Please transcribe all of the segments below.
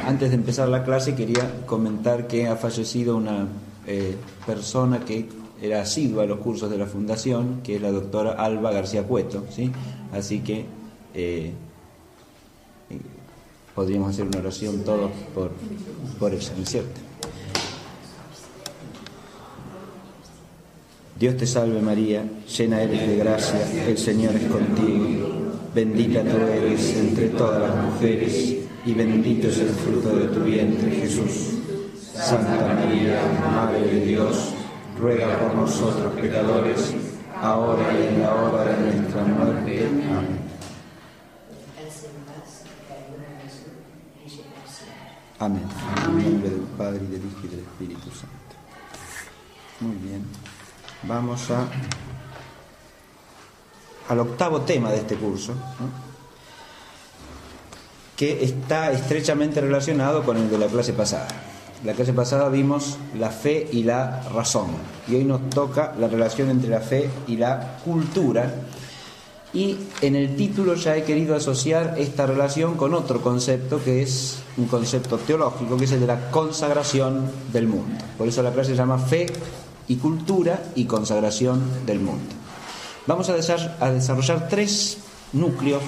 Antes de empezar la clase quería comentar que ha fallecido una persona que era asidua a los cursos de la Fundación, que es la doctora Alba García Cueto, ¿sí? Así que podríamos hacer una oración todos por ella, ¿no es cierto? Dios te salve María, llena eres de gracia, el Señor es contigo, bendita tú eres entre todas las mujeres, y bendito es el fruto de tu vientre, Jesús. Santa María, Madre de Dios, ruega por nosotros pecadores, ahora y en la hora de nuestra muerte. Amén. Amén. En el nombre del Padre, y del Hijo, y del Espíritu Santo. Muy bien. Vamos al octavo tema de este curso, ¿no?, que está estrechamente relacionado con el de la clase pasada. La clase pasada vimos la fe y la razón, y hoy nos toca la relación entre la fe y la cultura, y en el título ya he querido asociar esta relación con otro concepto que es un concepto teológico, que es el de la consagración del mundo. Por eso la clase se llama Fe y Cultura y Consagración del Mundo. Vamos a desarrollar tres núcleos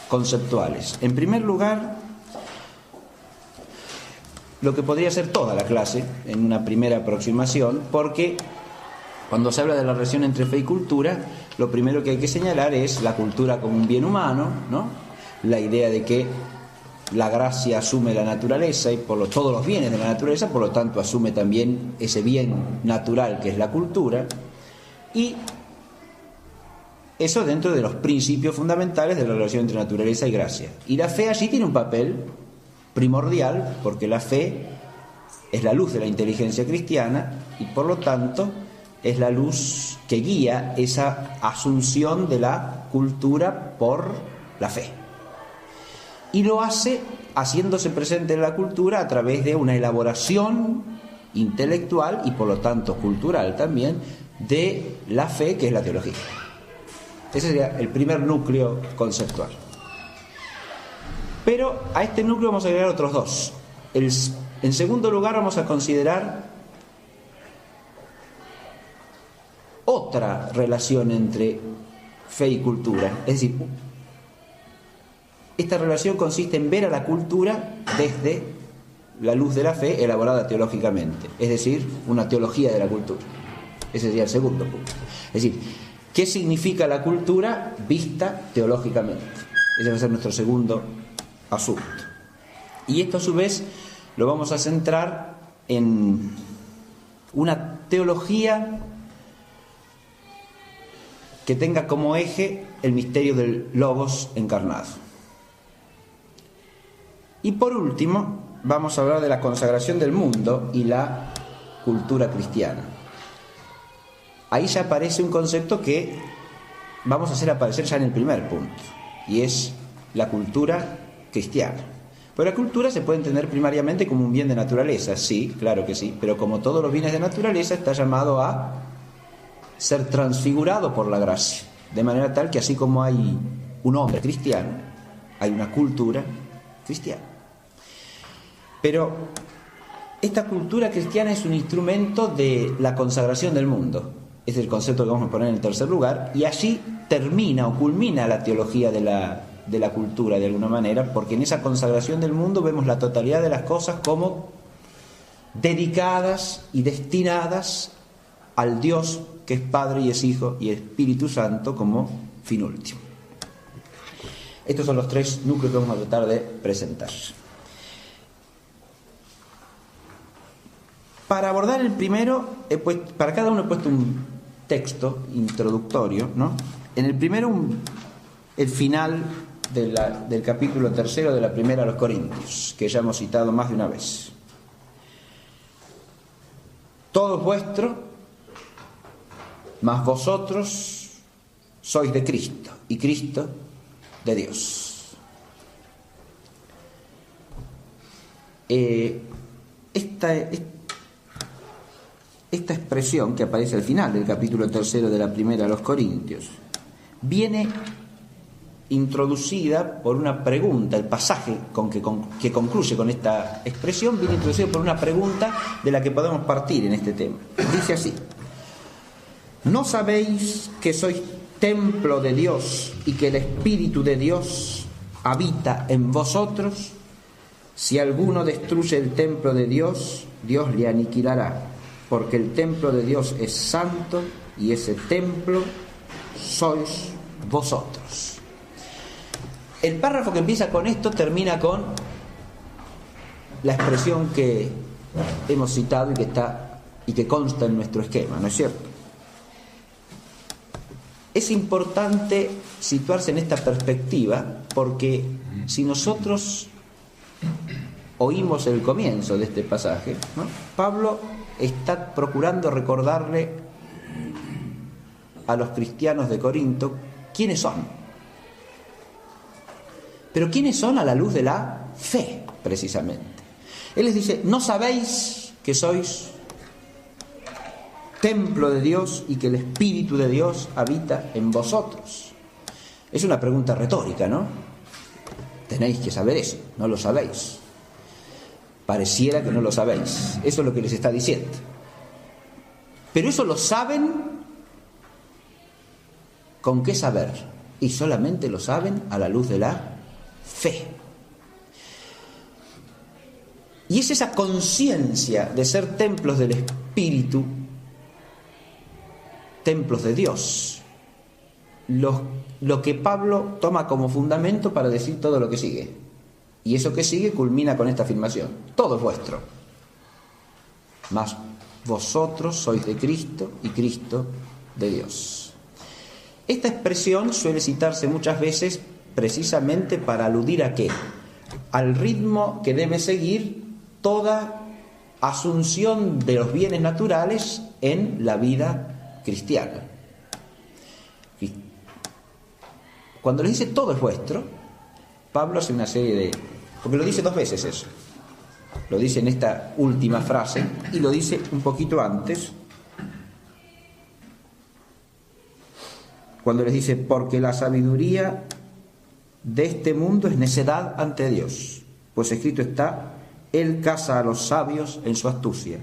conceptuales. En primer lugar, lo que podría ser toda la clase en una primera aproximación, porque cuando se habla de la relación entre fe y cultura, lo primero que hay que señalar es la cultura como un bien humano, ¿no? La idea de que la gracia asume la naturaleza y todos los bienes de la naturaleza, por lo tanto asume también ese bien natural que es la cultura, y eso dentro de los principios fundamentales de la relación entre naturaleza y gracia. Y la fe allí tiene un papel primordial, porque la fe es la luz de la inteligencia cristiana y por lo tanto es la luz que guía esa asunción de la cultura por la fe. Y lo hace haciéndose presente en la cultura a través de una elaboración intelectual y por lo tanto cultural también de la fe, que es la teología. Ese sería el primer núcleo conceptual. Pero a este núcleo vamos a agregar otros dos. En segundo lugar vamos a considerar otra relación entre fe y cultura. Es decir, esta relación consiste en ver a la cultura desde la luz de la fe elaborada teológicamente. Es decir, una teología de la cultura. Ese sería el segundo punto. Es decir, ¿qué significa la cultura vista teológicamente? Ese va a ser nuestro segundo asunto. Y esto a su vez lo vamos a centrar en una teología que tenga como eje el misterio del Logos encarnado. Y por último, vamos a hablar de la consagración del mundo y la cultura cristiana. Ahí ya aparece un concepto que vamos a hacer aparecer ya en el primer punto, y es la cultura cristiana. Pero la cultura se puede entender primariamente como un bien de naturaleza, sí, claro que sí, pero como todos los bienes de naturaleza está llamado a ser transfigurado por la gracia, de manera tal que así como hay un hombre cristiano, hay una cultura cristiana. Pero esta cultura cristiana es un instrumento de la consagración del mundo. Es el concepto que vamos a poner en el tercer lugar, y allí termina o culmina la teología de la cultura de alguna manera, porque en esa consagración del mundo vemos la totalidad de las cosas como dedicadas y destinadas al Dios que es Padre y es Hijo y Espíritu Santo como fin último. Estos son los tres núcleos que vamos a tratar de presentar. Para abordar el primero, para cada uno he puesto un texto introductorio, ¿no? En el primero, el final del capítulo 3 de la primera a los Corintios, que ya hemos citado más de una vez. Todo es vuestro, mas vosotros sois de Cristo, y Cristo de Dios. Esta expresión que aparece al final del capítulo 3 de la primera a los Corintios viene introducida por una pregunta. El pasaje que concluye con esta expresión viene introducido por una pregunta de la que podemos partir en este tema. Dice así: ¿no sabéis que sois templo de Dios y que el Espíritu de Dios habita en vosotros? Si alguno destruye el templo de Dios, Dios le aniquilará, porque el templo de Dios es santo y ese templo sois vosotros. El párrafo que empieza con esto termina con la expresión que hemos citado y que consta en nuestro esquema, ¿no es cierto? Es importante situarse en esta perspectiva porque si nosotros oímos el comienzo de este pasaje, ¿no?, Pablo está procurando recordarle a los cristianos de Corinto quiénes son. Pero ¿quiénes son a la luz de la fe, precisamente? Él les dice: ¿no sabéis que sois templo de Dios y que el Espíritu de Dios habita en vosotros? Es una pregunta retórica, ¿no? Tenéis que saber eso, no lo sabéis. Pareciera que no lo sabéis. Eso es lo que les está diciendo. Pero eso lo saben. ¿Con qué saber? Y solamente lo saben a la luz de la fe. Y es esa conciencia de ser templos del Espíritu, templos de Dios, lo que Pablo toma como fundamento para decir todo lo que sigue. Y eso que sigue culmina con esta afirmación: todo es vuestro, mas vosotros sois de Cristo y Cristo de Dios. Esta expresión suele citarse muchas veces precisamente para aludir ¿a qué? Al ritmo que debe seguir toda asunción de los bienes naturales en la vida cristiana. Cuando le dice todo es vuestro, Pablo hace una serie de... porque lo dice dos veces eso. Lo dice en esta última frase y lo dice un poquito antes, cuando les dice: porque la sabiduría de este mundo es necedad ante Dios, pues escrito está: Él caza a los sabios en su astucia.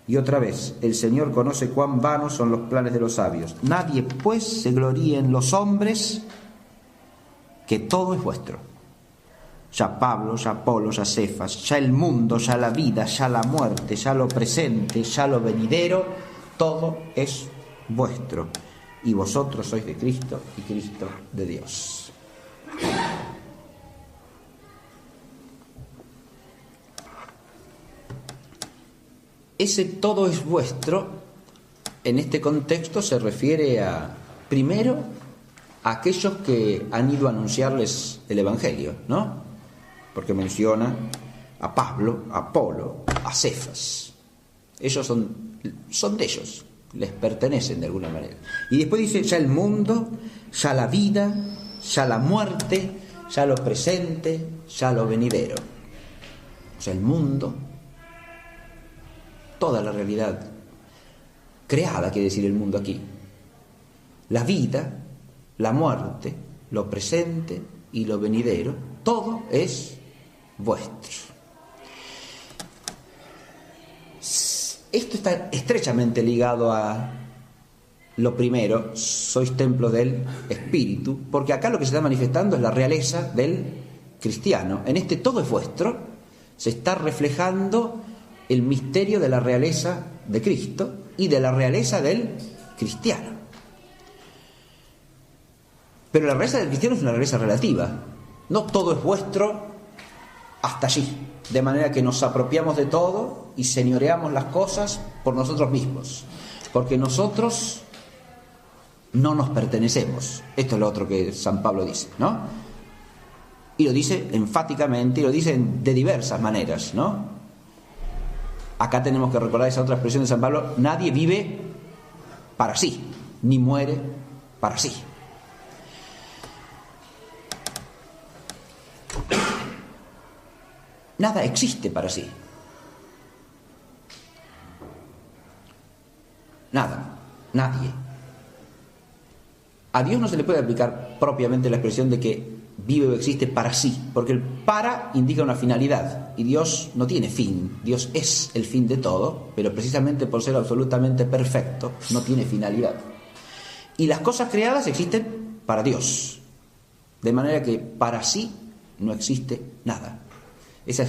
Y otra vez: el Señor conoce cuán vanos son los planes de los sabios. Nadie pues se gloríe en los hombres, que todo es vuestro. Ya Pablo, ya Apolo, ya Cefas, ya el mundo, ya la vida, ya la muerte, ya lo presente, ya lo venidero, todo es vuestro. Y vosotros sois de Cristo y Cristo de Dios. Ese todo es vuestro, en este contexto se refiere primero, a aquellos que han ido a anunciarles el Evangelio, ¿no? Porque menciona a Pablo, a Apolo, a Cefas. Ellos son de ellos, les pertenecen de alguna manera. Y después dice: ya el mundo, ya la vida, ya la muerte, ya lo presente, ya lo venidero. O sea, el mundo, toda la realidad creada, quiere decir el mundo aquí, la vida, la muerte, lo presente y lo venidero, todo es vuestro. Esto está estrechamente ligado a lo primero: sois templo del Espíritu, porque acá lo que se está manifestando es la realeza del cristiano. En este todo es vuestro se está reflejando el misterio de la realeza de Cristo y de la realeza del cristiano. Pero la realeza del cristiano es una realeza relativa. No todo es vuestro hasta allí, de manera que nos apropiamos de todo y señoreamos las cosas por nosotros mismos, porque nosotros no nos pertenecemos. Esto es lo otro que San Pablo dice, ¿no? Y lo dice enfáticamente, y lo dice de diversas maneras, ¿no? Acá tenemos que recordar esa otra expresión de San Pablo: nadie vive para sí, ni muere para sí. Nada existe para sí. Nada, nadie. A Dios no se le puede aplicar propiamente la expresión de que vive o existe para sí, porque el para indica una finalidad y Dios no tiene fin. Dios es el fin de todo, pero precisamente por ser absolutamente perfecto no tiene finalidad. Y las cosas creadas existen para Dios, de manera que para sí no existe nada. Eso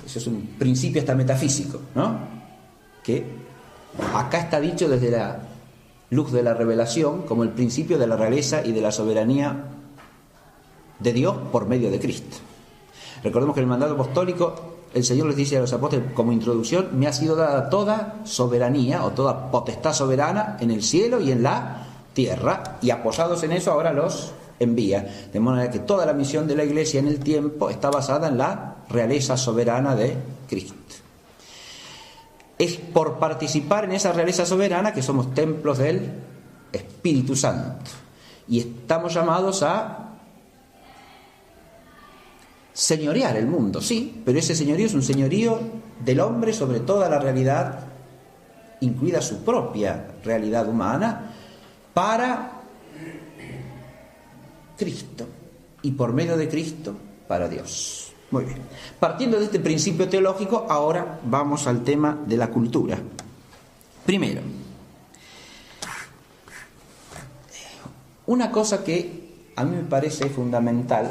es un principio hasta metafísico, ¿no? Que acá está dicho desde la luz de la revelación como el principio de la realeza y de la soberanía de Dios por medio de Cristo. Recordemos que en el mandato apostólico el Señor les dice a los apóstoles como introducción: me ha sido dada toda soberanía o toda potestad soberana en el cielo y en la tierra, y apoyados en eso ahora los envía. De manera que toda la misión de la Iglesia en el tiempo está basada en la realeza soberana de Cristo. Es por participar en esa realeza soberana que somos templos del Espíritu Santo y estamos llamados a señorear el mundo, sí, pero ese señorío es un señorío del hombre sobre toda la realidad, incluida su propia realidad humana, para Cristo y por medio de Cristo para Dios. Muy bien. Partiendo de este principio teológico, ahora vamos al tema de la cultura. Primero, una cosa que a mí me parece fundamental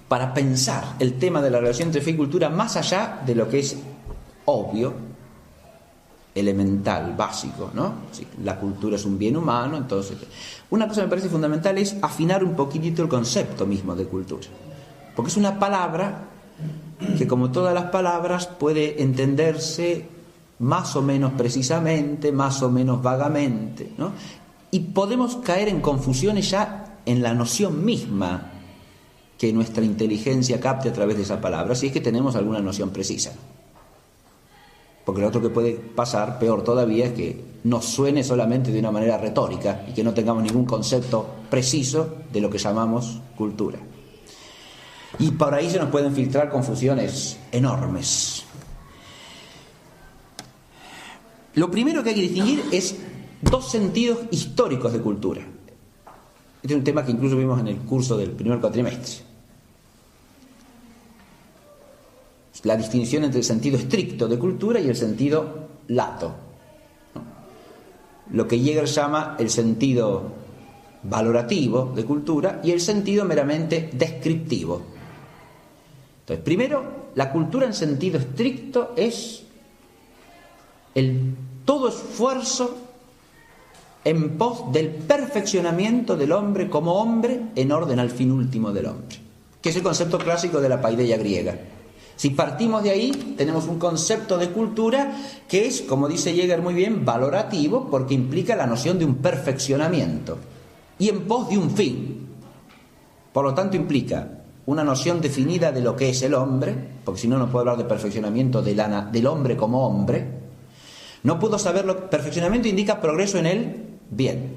para pensar el tema de la relación entre fe y cultura más allá de lo que es obvio, elemental, básico, ¿no? Sí, la cultura es un bien humano, entonces una cosa que me parece fundamental es afinar un poquitito el concepto mismo de cultura, porque es una palabra que, como todas las palabras, puede entenderse más o menos precisamente, más o menos vagamente, ¿no? Y podemos caer en confusiones ya en la noción misma que nuestra inteligencia capte a través de esa palabra, si es que tenemos alguna noción precisa. Porque lo otro que puede pasar, peor todavía, es que nos suene solamente de una manera retórica y que no tengamos ningún concepto preciso de lo que llamamos cultura. Y por ahí se nos pueden filtrar confusiones enormes. Lo primero que hay que distinguir es dos sentidos históricos de cultura. Este es un tema que incluso vimos en el curso del primer cuatrimestre. La distinción entre el sentido estricto de cultura y el sentido lato, ¿no? Lo que Jäger llama el sentido valorativo de cultura y el sentido meramente descriptivo. Entonces, primero, la cultura en sentido estricto es el todo esfuerzo en pos del perfeccionamiento del hombre como hombre en orden al fin último del hombre, que es el concepto clásico de la paideia griega. Si partimos de ahí, tenemos un concepto de cultura que es, como dice Jäger muy bien, valorativo, porque implica la noción de un perfeccionamiento y en pos de un fin. Por lo tanto, implica una noción definida de lo que es el hombre, porque si no, no puedo hablar de perfeccionamiento del hombre como hombre. No puedo saberlo. Perfeccionamiento indica progreso en el bien.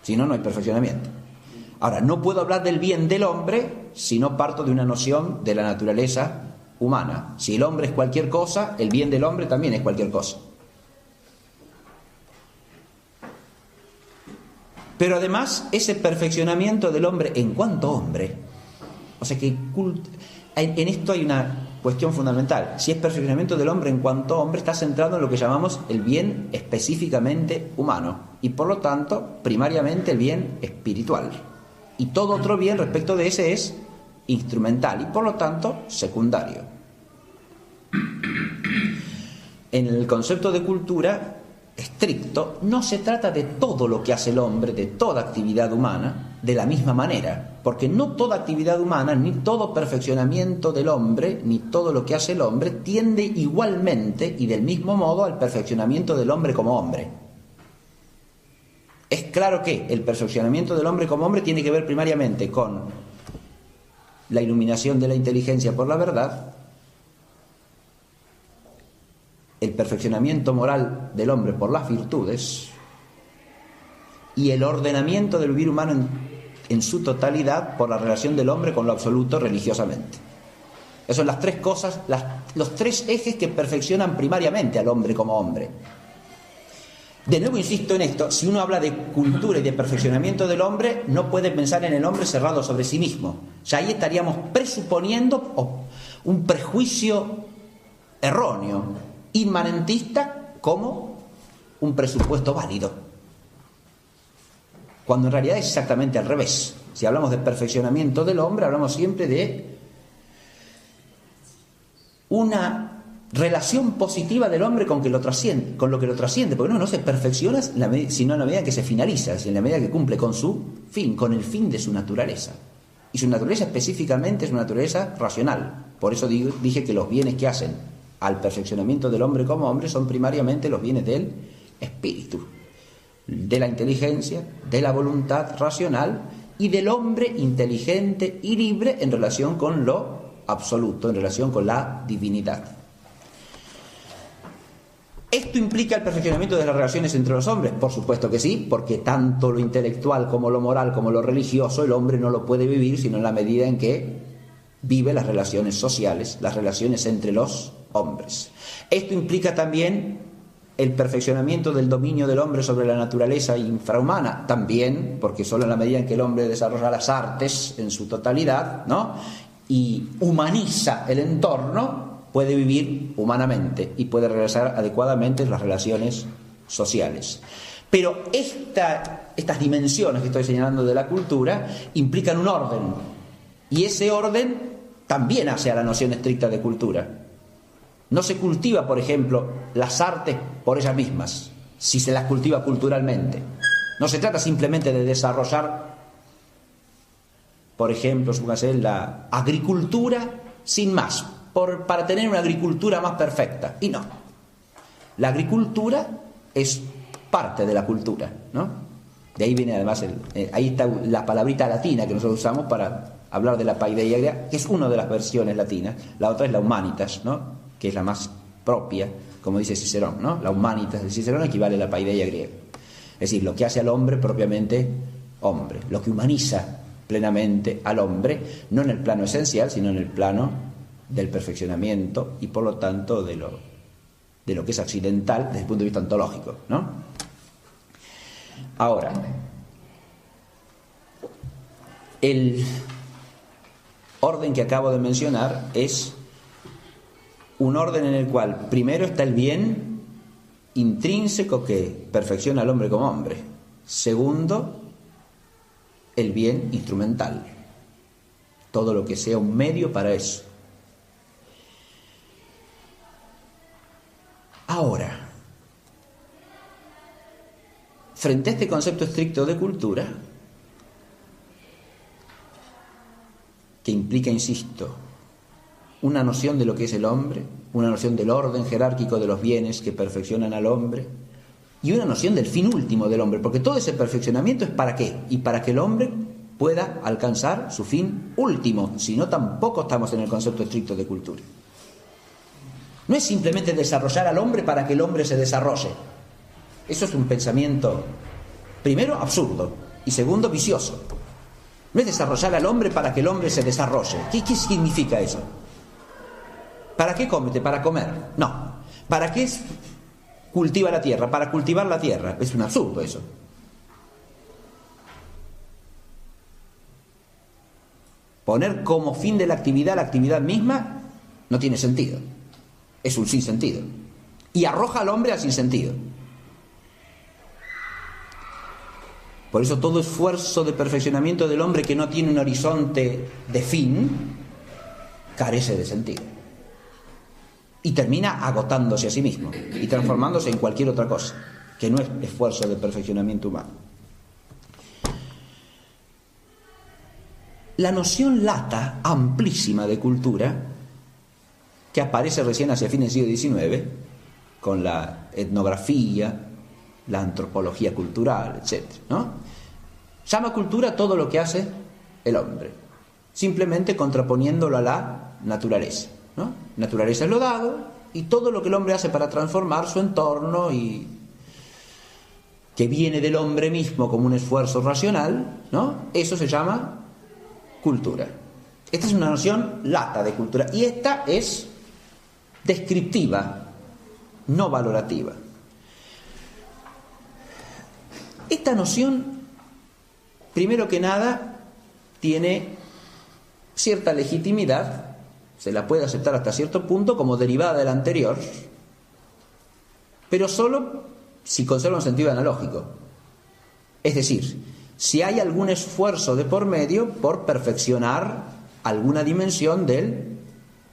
Si no, no hay perfeccionamiento. Ahora, no puedo hablar del bien del hombre si no parto de una noción de la naturaleza humana. Si el hombre es cualquier cosa, el bien del hombre también es cualquier cosa. Pero además, ese perfeccionamiento del hombre en cuanto hombre, o sea que en esto hay una cuestión fundamental. Si es perfeccionamiento del hombre en cuanto hombre, está centrado en lo que llamamos el bien específicamente humano y por lo tanto, primariamente el bien espiritual. Y todo otro bien respecto de ese es instrumental y por lo tanto secundario. En el concepto de cultura estricto no se trata de todo lo que hace el hombre, de toda actividad humana, de la misma manera, porque no toda actividad humana, ni todo perfeccionamiento del hombre, ni todo lo que hace el hombre tiende igualmente y del mismo modo al perfeccionamiento del hombre como hombre. Es claro que el perfeccionamiento del hombre como hombre tiene que ver primariamente con la iluminación de la inteligencia por la verdad, el perfeccionamiento moral del hombre por las virtudes y el ordenamiento del vivir humano en su totalidad por la relación del hombre con lo absoluto religiosamente. Esas son las tres cosas, los tres ejes que perfeccionan primariamente al hombre como hombre. De nuevo insisto en esto, si uno habla de cultura y de perfeccionamiento del hombre, no puede pensar en el hombre cerrado sobre sí mismo. Ya ahí estaríamos presuponiendo un prejuicio erróneo, inmanentista, como un presupuesto válido. Cuando en realidad es exactamente al revés. Si hablamos de perfeccionamiento del hombre, hablamos siempre de una relación positiva del hombre con lo que lo trasciende, porque no se perfecciona sino en la medida que se finaliza, en la medida que cumple con su fin, con el fin de su naturaleza. Y su naturaleza específicamente es una naturaleza racional. Por eso dije que los bienes que hacen al perfeccionamiento del hombre como hombre son primariamente los bienes del espíritu, de la inteligencia, de la voluntad racional y del hombre inteligente y libre en relación con lo absoluto, en relación con la divinidad. ¿Esto implica el perfeccionamiento de las relaciones entre los hombres? Por supuesto que sí, porque tanto lo intelectual como lo moral como lo religioso el hombre no lo puede vivir sino en la medida en que vive las relaciones sociales, las relaciones entre los hombres. Esto implica también el perfeccionamiento del dominio del hombre sobre la naturaleza infrahumana, también, porque solo en la medida en que el hombre desarrolla las artes en su totalidad, ¿no?, y humaniza el entorno, puede vivir humanamente y puede realizar adecuadamente las relaciones sociales. Pero estas dimensiones que estoy señalando de la cultura implican un orden, y ese orden también hace a la noción estricta de cultura. No se cultiva, por ejemplo, las artes por ellas mismas, si se las cultiva culturalmente. No se trata simplemente de desarrollar, por ejemplo, la agricultura sin más, para tener una agricultura más perfecta. Y no. La agricultura es parte de la cultura, ¿no? De ahí viene además, ahí está la palabrita latina que nosotros usamos para hablar de la paideia griega, que es una de las versiones latinas. La otra es la humanitas, ¿no?, que es la más propia, como dice Cicerón, ¿no? La humanitas de Cicerón equivale a la paideia griega. Es decir, lo que hace al hombre propiamente hombre, lo que humaniza plenamente al hombre, no en el plano esencial, sino en el plano del perfeccionamiento y por lo tanto de lo que es accidental desde el punto de vista ontológico, ¿no? Ahora, el orden que acabo de mencionar es un orden en el cual primero está el bien intrínseco que perfecciona al hombre como hombre. Segundo, el bien instrumental, todo lo que sea un medio para eso. Ahora, frente a este concepto estricto de cultura, que implica, insisto, una noción de lo que es el hombre, una noción del orden jerárquico de los bienes que perfeccionan al hombre, y una noción del fin último del hombre, porque todo ese perfeccionamiento es ¿para qué? Y para que el hombre pueda alcanzar su fin último, si no tampoco estamos en el concepto estricto de cultura. No es simplemente desarrollar al hombre para que el hombre se desarrolle. Eso es un pensamiento, primero, absurdo, y segundo, vicioso. No es desarrollar al hombre para que el hombre se desarrolle. ¿Qué significa eso? ¿Para qué cómete? ¿Para comer? No. ¿Para qué cultiva la tierra? Para cultivar la tierra. Es un absurdo eso. Poner como fin de la actividad misma no tiene sentido. Es un sinsentido. Y arroja al hombre al sinsentido. Por eso todo esfuerzo de perfeccionamiento del hombre que no tiene un horizonte de fin carece de sentido. Y termina agotándose a sí mismo y transformándose en cualquier otra cosa que no es esfuerzo de perfeccionamiento humano. La noción lata, amplísima de cultura, que aparece recién hacia fines del siglo XIX, con la etnografía, la antropología cultural, etc., ¿no? Llama cultura todo lo que hace el hombre, simplemente contraponiéndolo a la naturaleza, ¿no? Naturaleza es lo dado, y todo lo que el hombre hace para transformar su entorno y que viene del hombre mismo como un esfuerzo racional, ¿no? Eso se llama cultura. Esta es una noción lata de cultura, y esta es descriptiva, no valorativa. Esta noción, primero que nada, tiene cierta legitimidad, se la puede aceptar hasta cierto punto como derivada de la anterior, pero solo si conserva un sentido analógico. Es decir, si hay algún esfuerzo de por medio por perfeccionar alguna dimensión del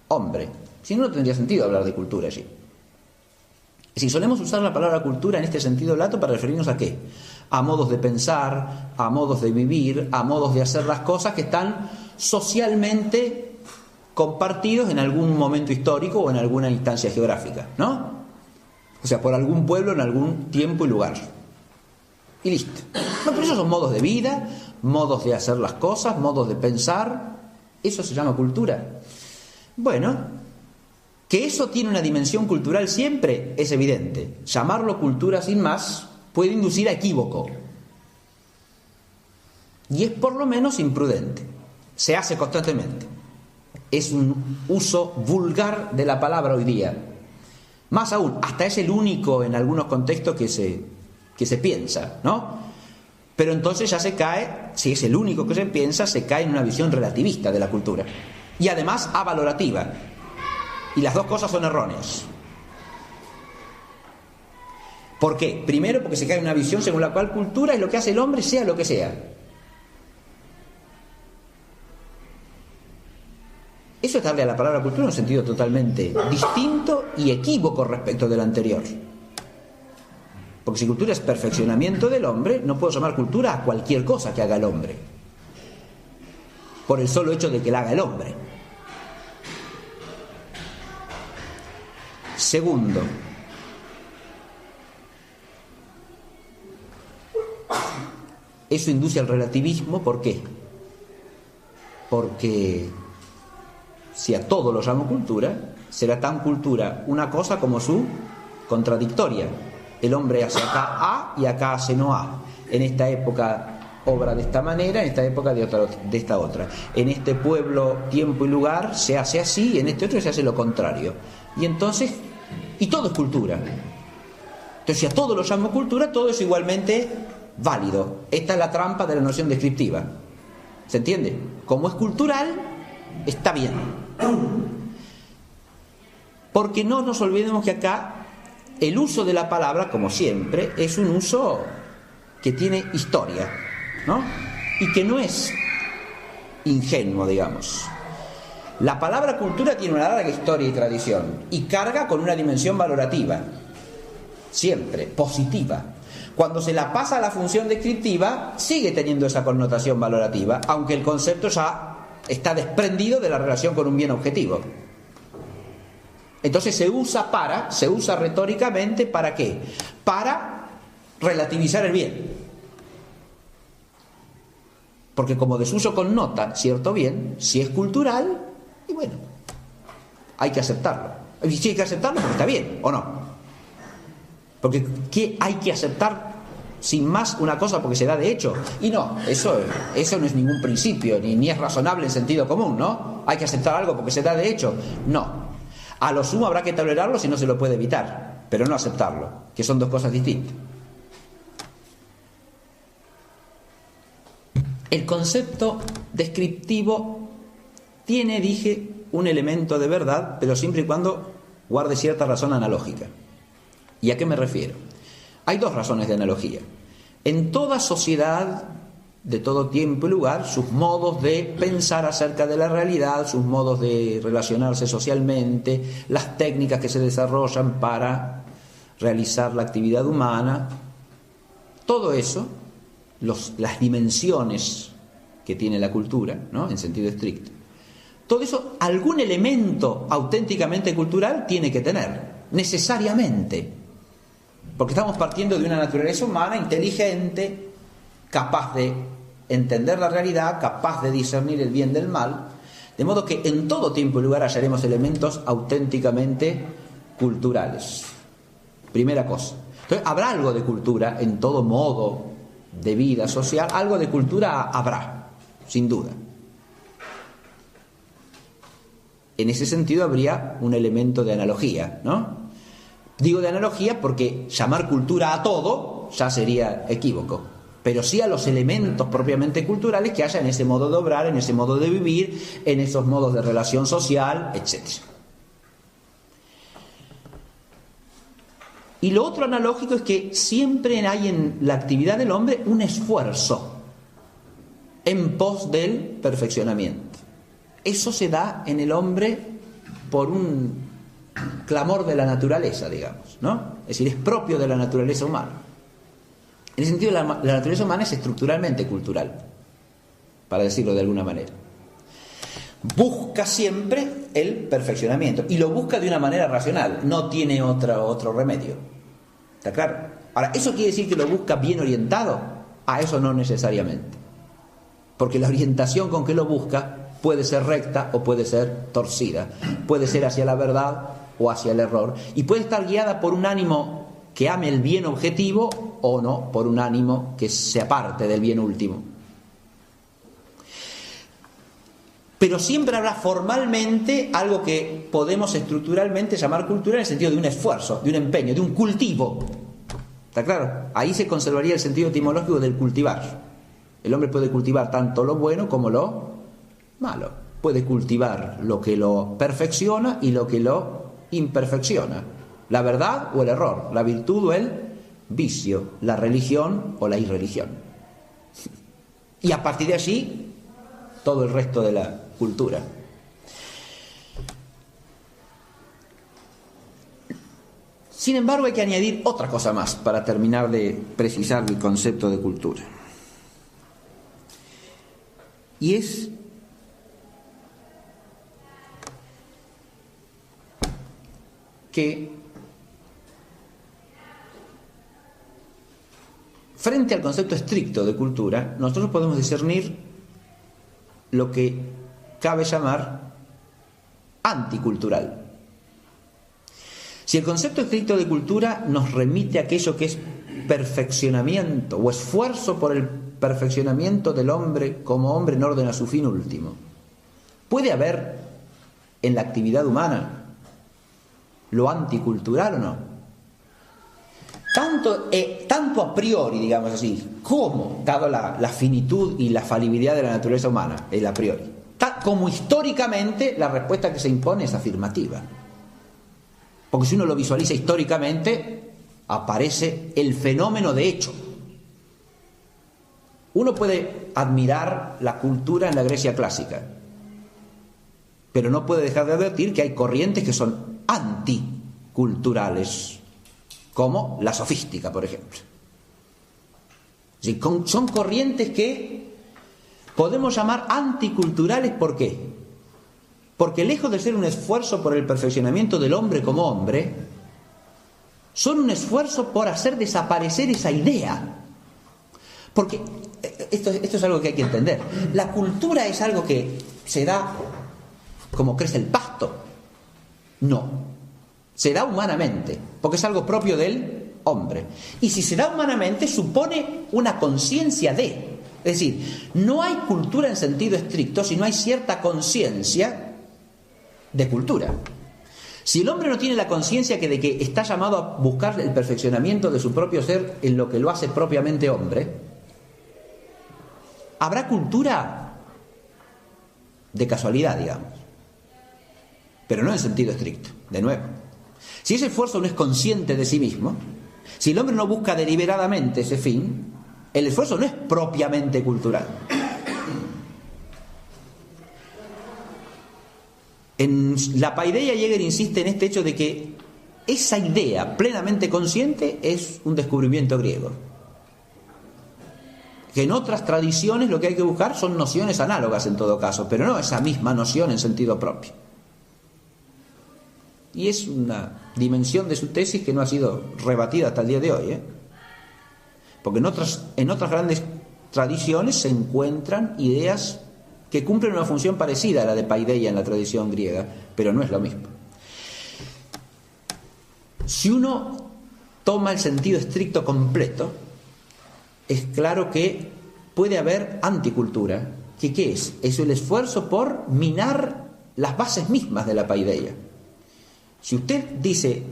hombre. Si no, no tendría sentido hablar de cultura allí. Si solemos usar la palabra cultura en este sentido lato para referirnos a ¿qué? A modos de pensar, a modos de vivir, a modos de hacer las cosas que están socialmente compartidos en algún momento histórico o en alguna instancia geográfica, ¿no? O sea, por algún pueblo en algún tiempo y lugar. Y listo. No, pero esos son modos de vida, modos de hacer las cosas, modos de pensar. Eso se llama cultura. Bueno, que eso tiene una dimensión cultural siempre es evidente. Llamarlo cultura sin más puede inducir a equívoco. Y es por lo menos imprudente. Se hace constantemente. Es un uso vulgar de la palabra hoy día. Más aún, hasta es el único en algunos contextos que se piensa, ¿no? Pero entonces ya se cae, si es el único que se piensa, se cae en una visión relativista de la cultura. Y además avalorativa. Y las dos cosas son erróneas. ¿Por qué? Primero, porque se cae en una visión según la cual cultura es lo que hace el hombre, sea lo que sea. Eso es darle a la palabra cultura un sentido totalmente distinto y equívoco respecto del anterior. Porque si cultura es perfeccionamiento del hombre, no puedo llamar cultura a cualquier cosa que haga el hombre. Por el solo hecho de que la haga el hombre. Segundo, eso induce al relativismo. ¿Por qué? Porque si a todo lo llamo cultura, será tan cultura una cosa como su contradictoria. El hombre hace acá A y acá hace no A. En esta época obra de esta manera, en esta época de esta otra. En este pueblo, tiempo y lugar se hace así, y en este otro se hace lo contrario. Y entonces, y todo es cultura. Entonces, si a todo lo llamo cultura, todo es igualmente válido. Esta es la trampa de la noción descriptiva. ¿Se entiende? Como es cultural, está bien. Porque no nos olvidemos que acá el uso de la palabra, como siempre, es un uso que tiene historia, ¿no? Y que no es ingenuo, digamos. La palabra cultura tiene una larga historia y tradición y carga con una dimensión valorativa, siempre, positiva. Cuando se la pasa a la función descriptiva, sigue teniendo esa connotación valorativa, aunque el concepto ya está desprendido de la relación con un bien objetivo. Entonces se usa retóricamente, ¿para qué? Para relativizar el bien. Porque como desuso connota cierto bien, si es cultural, y bueno, hay que aceptarlo. Y si hay que aceptarlo, porque está bien, ¿o no? Porque ¿qué hay que aceptar sin más una cosa porque se da de hecho? Y no, eso no es ningún principio, ni es razonable en sentido común, ¿no? Hay que aceptar algo porque se da de hecho. No. A lo sumo habrá que tolerarlo si no se lo puede evitar, pero no aceptarlo, que son dos cosas distintas. El concepto descriptivo tiene, dije, un elemento de verdad, pero siempre y cuando guarde cierta razón analógica. ¿Y a qué me refiero? Hay dos razones de analogía. En toda sociedad, de todo tiempo y lugar, sus modos de pensar acerca de la realidad, sus modos de relacionarse socialmente, las técnicas que se desarrollan para realizar la actividad humana, todo eso, las dimensiones que tiene la cultura, ¿no? En sentido estricto, todo eso, algún elemento auténticamente cultural tiene que tener, necesariamente, porque estamos partiendo de una naturaleza humana inteligente, capaz de entender la realidad, capaz de discernir el bien del mal, de modo que en todo tiempo y lugar hallaremos elementos auténticamente culturales. Primera cosa. Entonces, habrá algo de cultura en todo modo de vida social, algo de cultura habrá, sin duda. En ese sentido habría un elemento de analogía, ¿no? Digo de analogía porque llamar cultura a todo todo ya sería equívoco, pero sí a los elementos propiamente culturales que haya en ese modo de obrar, en ese modo de vivir, en esos modos de relación social, etc. Y lo otro analógico es que siempre hay en la actividad del hombre un esfuerzo en pos del perfeccionamiento. Eso se da en el hombre por un clamor de la naturaleza, digamos, ¿no? Es decir, es propio de la naturaleza humana. En ese sentido, la naturaleza humana es estructuralmente cultural, para decirlo de alguna manera. Busca siempre el perfeccionamiento y lo busca de una manera racional, no tiene otro remedio. ¿Está claro? Ahora, ¿eso quiere decir que lo busca bien orientado? A eso no necesariamente. Porque la orientación con que lo busca puede ser recta o puede ser torcida. Puede ser hacia la verdad o hacia el error. Y puede estar guiada por un ánimo que ame el bien objetivo o no, por un ánimo que se aparte del bien último. Pero siempre habrá formalmente algo que podemos estructuralmente llamar cultura en el sentido de un esfuerzo, de un empeño, de un cultivo. ¿Está claro? Ahí se conservaría el sentido etimológico del cultivar. El hombre puede cultivar tanto lo bueno como lo malo. Puede cultivar lo que lo perfecciona y lo que lo imperfecciona. La verdad o el error, la virtud o el vicio, la religión o la irreligión. Y a partir de allí, todo el resto de la cultura. Sin embargo, hay que añadir otra cosa más para terminar de precisar el concepto de cultura. Y es que frente al concepto estricto de cultura, nosotros podemos discernir lo que cabe llamar anticultural. Si el concepto estricto de cultura nos remite a aquello que es perfeccionamiento o esfuerzo por el perfeccionamiento del hombre como hombre en orden a su fin último, ¿puede haber en la actividad humana lo anticultural o no? Tanto a priori, digamos así, como, dado la finitud y la falibilidad de la naturaleza humana, el a priori, como históricamente, la respuesta que se impone es afirmativa. Porque si uno lo visualiza históricamente, aparece el fenómeno de hecho. Uno puede admirar la cultura en la Grecia clásica, pero no puede dejar de advertir que hay corrientes que son anticulturales, como la sofística, por ejemplo. Son corrientes que podemos llamar anticulturales. ¿Por qué? Porque lejos de ser un esfuerzo por el perfeccionamiento del hombre como hombre, son un esfuerzo por hacer desaparecer esa idea. Porque esto es algo que hay que entender. La cultura es algo que se da como crece el pasto. No. Se da humanamente, porque es algo propio del hombre. Y si se da humanamente, supone una conciencia de. Es decir, no hay cultura en sentido estricto si no hay cierta conciencia de cultura. Si el hombre no tiene la conciencia de que está llamado a buscar el perfeccionamiento de su propio ser en lo que lo hace propiamente hombre, habrá cultura de casualidad, digamos, pero no en sentido estricto, de nuevo. Si ese esfuerzo no es consciente de sí mismo, si el hombre no busca deliberadamente ese fin, el esfuerzo no es propiamente cultural. En la paideia, Jäger insiste en este hecho de que esa idea plenamente consciente es un descubrimiento griego. Que en otras tradiciones lo que hay que buscar son nociones análogas en todo caso, pero no esa misma noción en sentido propio. Y es una dimensión de su tesis que no ha sido rebatida hasta el día de hoy, porque en otras grandes tradiciones se encuentran ideas que cumplen una función parecida a la de paideia en la tradición griega, pero no es lo mismo. Si uno toma el sentido estricto completo, es claro que puede haber anticultura. ¿Qué es? Es el esfuerzo por minar las bases mismas de la paideia. Si usted dice,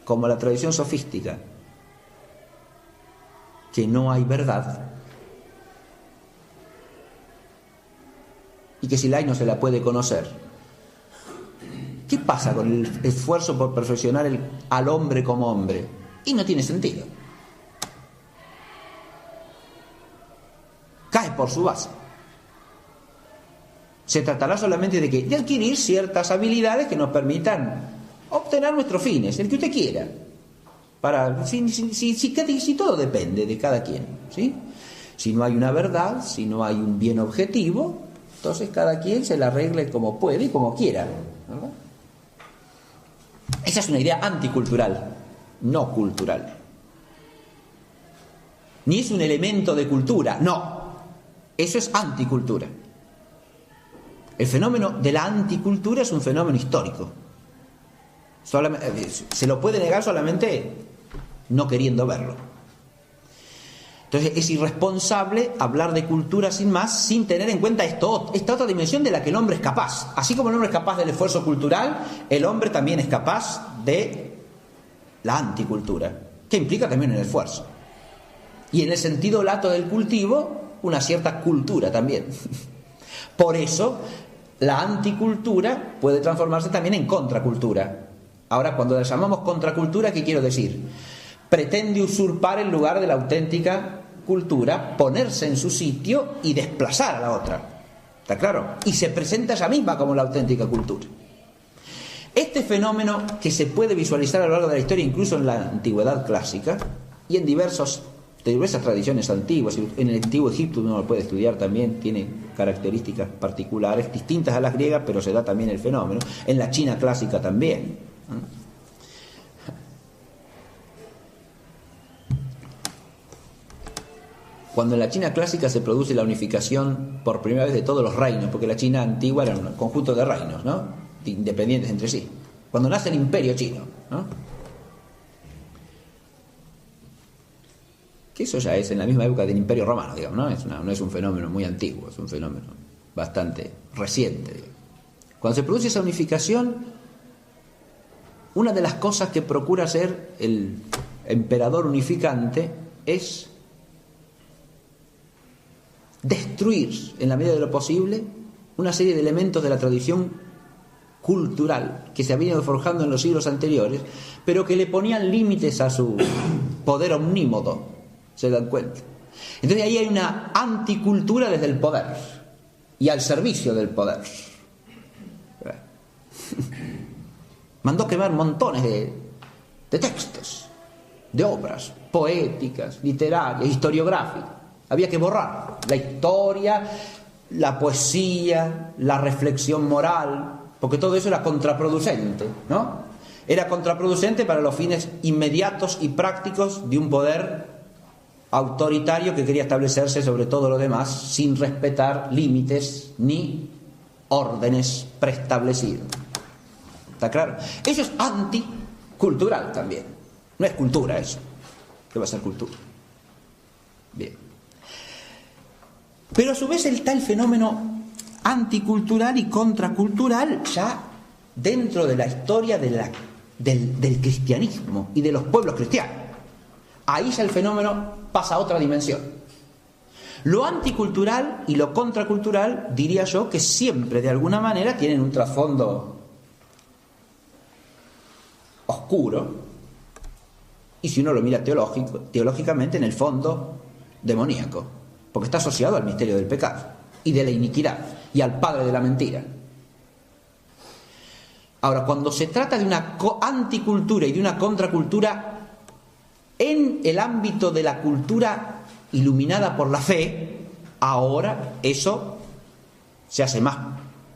como la tradición sofística, que no hay verdad y que si la hay no se la puede conocer. ¿Qué pasa con el esfuerzo por perfeccionar al hombre como hombre? Y no tiene sentido. Cae por su base. Se tratará solamente de adquirir ciertas habilidades que nos permitan obtener nuestros fines, el que usted quiera. Si todo depende de cada quien, ¿sí? Si no hay una verdad, si no hay un bien objetivo, entonces cada quien se la arregle como puede y como quiera, ¿verdad? Esa es una idea anticultural, no cultural. Ni es un elemento de cultura, no. Eso es anticultura. El fenómeno de la anticultura es un fenómeno histórico. Se lo puede negar solamente no queriendo verlo. Entonces es irresponsable hablar de cultura sin más, sin tener en cuenta esta otra dimensión de la que el hombre es capaz. Así como el hombre es capaz del esfuerzo cultural, el hombre también es capaz de la anticultura, que implica también el esfuerzo. Y en el sentido lato del cultivo, una cierta cultura también. Por eso, la anticultura puede transformarse también en contracultura. Ahora, cuando la llamamos contracultura, ¿qué quiero decir? Pretende usurpar el lugar de la auténtica cultura, ponerse en su sitio y desplazar a la otra. ¿Está claro? Y se presenta ella misma como la auténtica cultura. Este fenómeno, que se puede visualizar a lo largo de la historia, incluso en la antigüedad clásica y en diversas tradiciones antiguas, en el antiguo Egipto uno lo puede estudiar también, tiene características particulares, distintas a las griegas, pero se da también el fenómeno. En la China clásica también. Cuando en la China clásica se produce la unificación por primera vez de todos los reinos, porque la China antigua era un conjunto de reinos, ¿no?, independientes entre sí. Cuando nace el imperio chino, ¿no?, que eso ya es en la misma época del imperio romano, digamos, ¿no? No es un fenómeno muy antiguo, es un fenómeno bastante reciente, digamos. Cuando se produce esa unificación, una de las cosas que procura hacer el emperador unificante es destruir, en la medida de lo posible, una serie de elementos de la tradición cultural que se había ido forjando en los siglos anteriores, pero que le ponían límites a su poder omnímodo. ¿Se dan cuenta? Entonces ahí hay una anticultura desde el poder y al servicio del poder. Mandó quemar montones de textos, de obras poéticas, literarias, historiográficas. Había que borrar la historia, la poesía, la reflexión moral, porque todo eso era contraproducente, ¿no? Era contraproducente para los fines inmediatos y prácticos de un poder autoritario que quería establecerse sobre todo lo demás sin respetar límites ni órdenes preestablecidos. ¿Está claro? Eso es anticultural también. No es cultura eso. ¿Qué va a ser cultura? Bien. Pero a su vez está el fenómeno anticultural y contracultural ya dentro de la historia del cristianismo y de los pueblos cristianos. Ahí ya el fenómeno pasa a otra dimensión. Lo anticultural y lo contracultural, diría yo, que siempre de alguna manera tienen un trasfondo oscuro, y si uno lo mira teológicamente, en el fondo demoníaco, porque está asociado al misterio del pecado y de la iniquidad y al padre de la mentira. Ahora, cuando se trata de una anticultura y de una contracultura en el ámbito de la cultura iluminada por la fe, ahora eso se hace más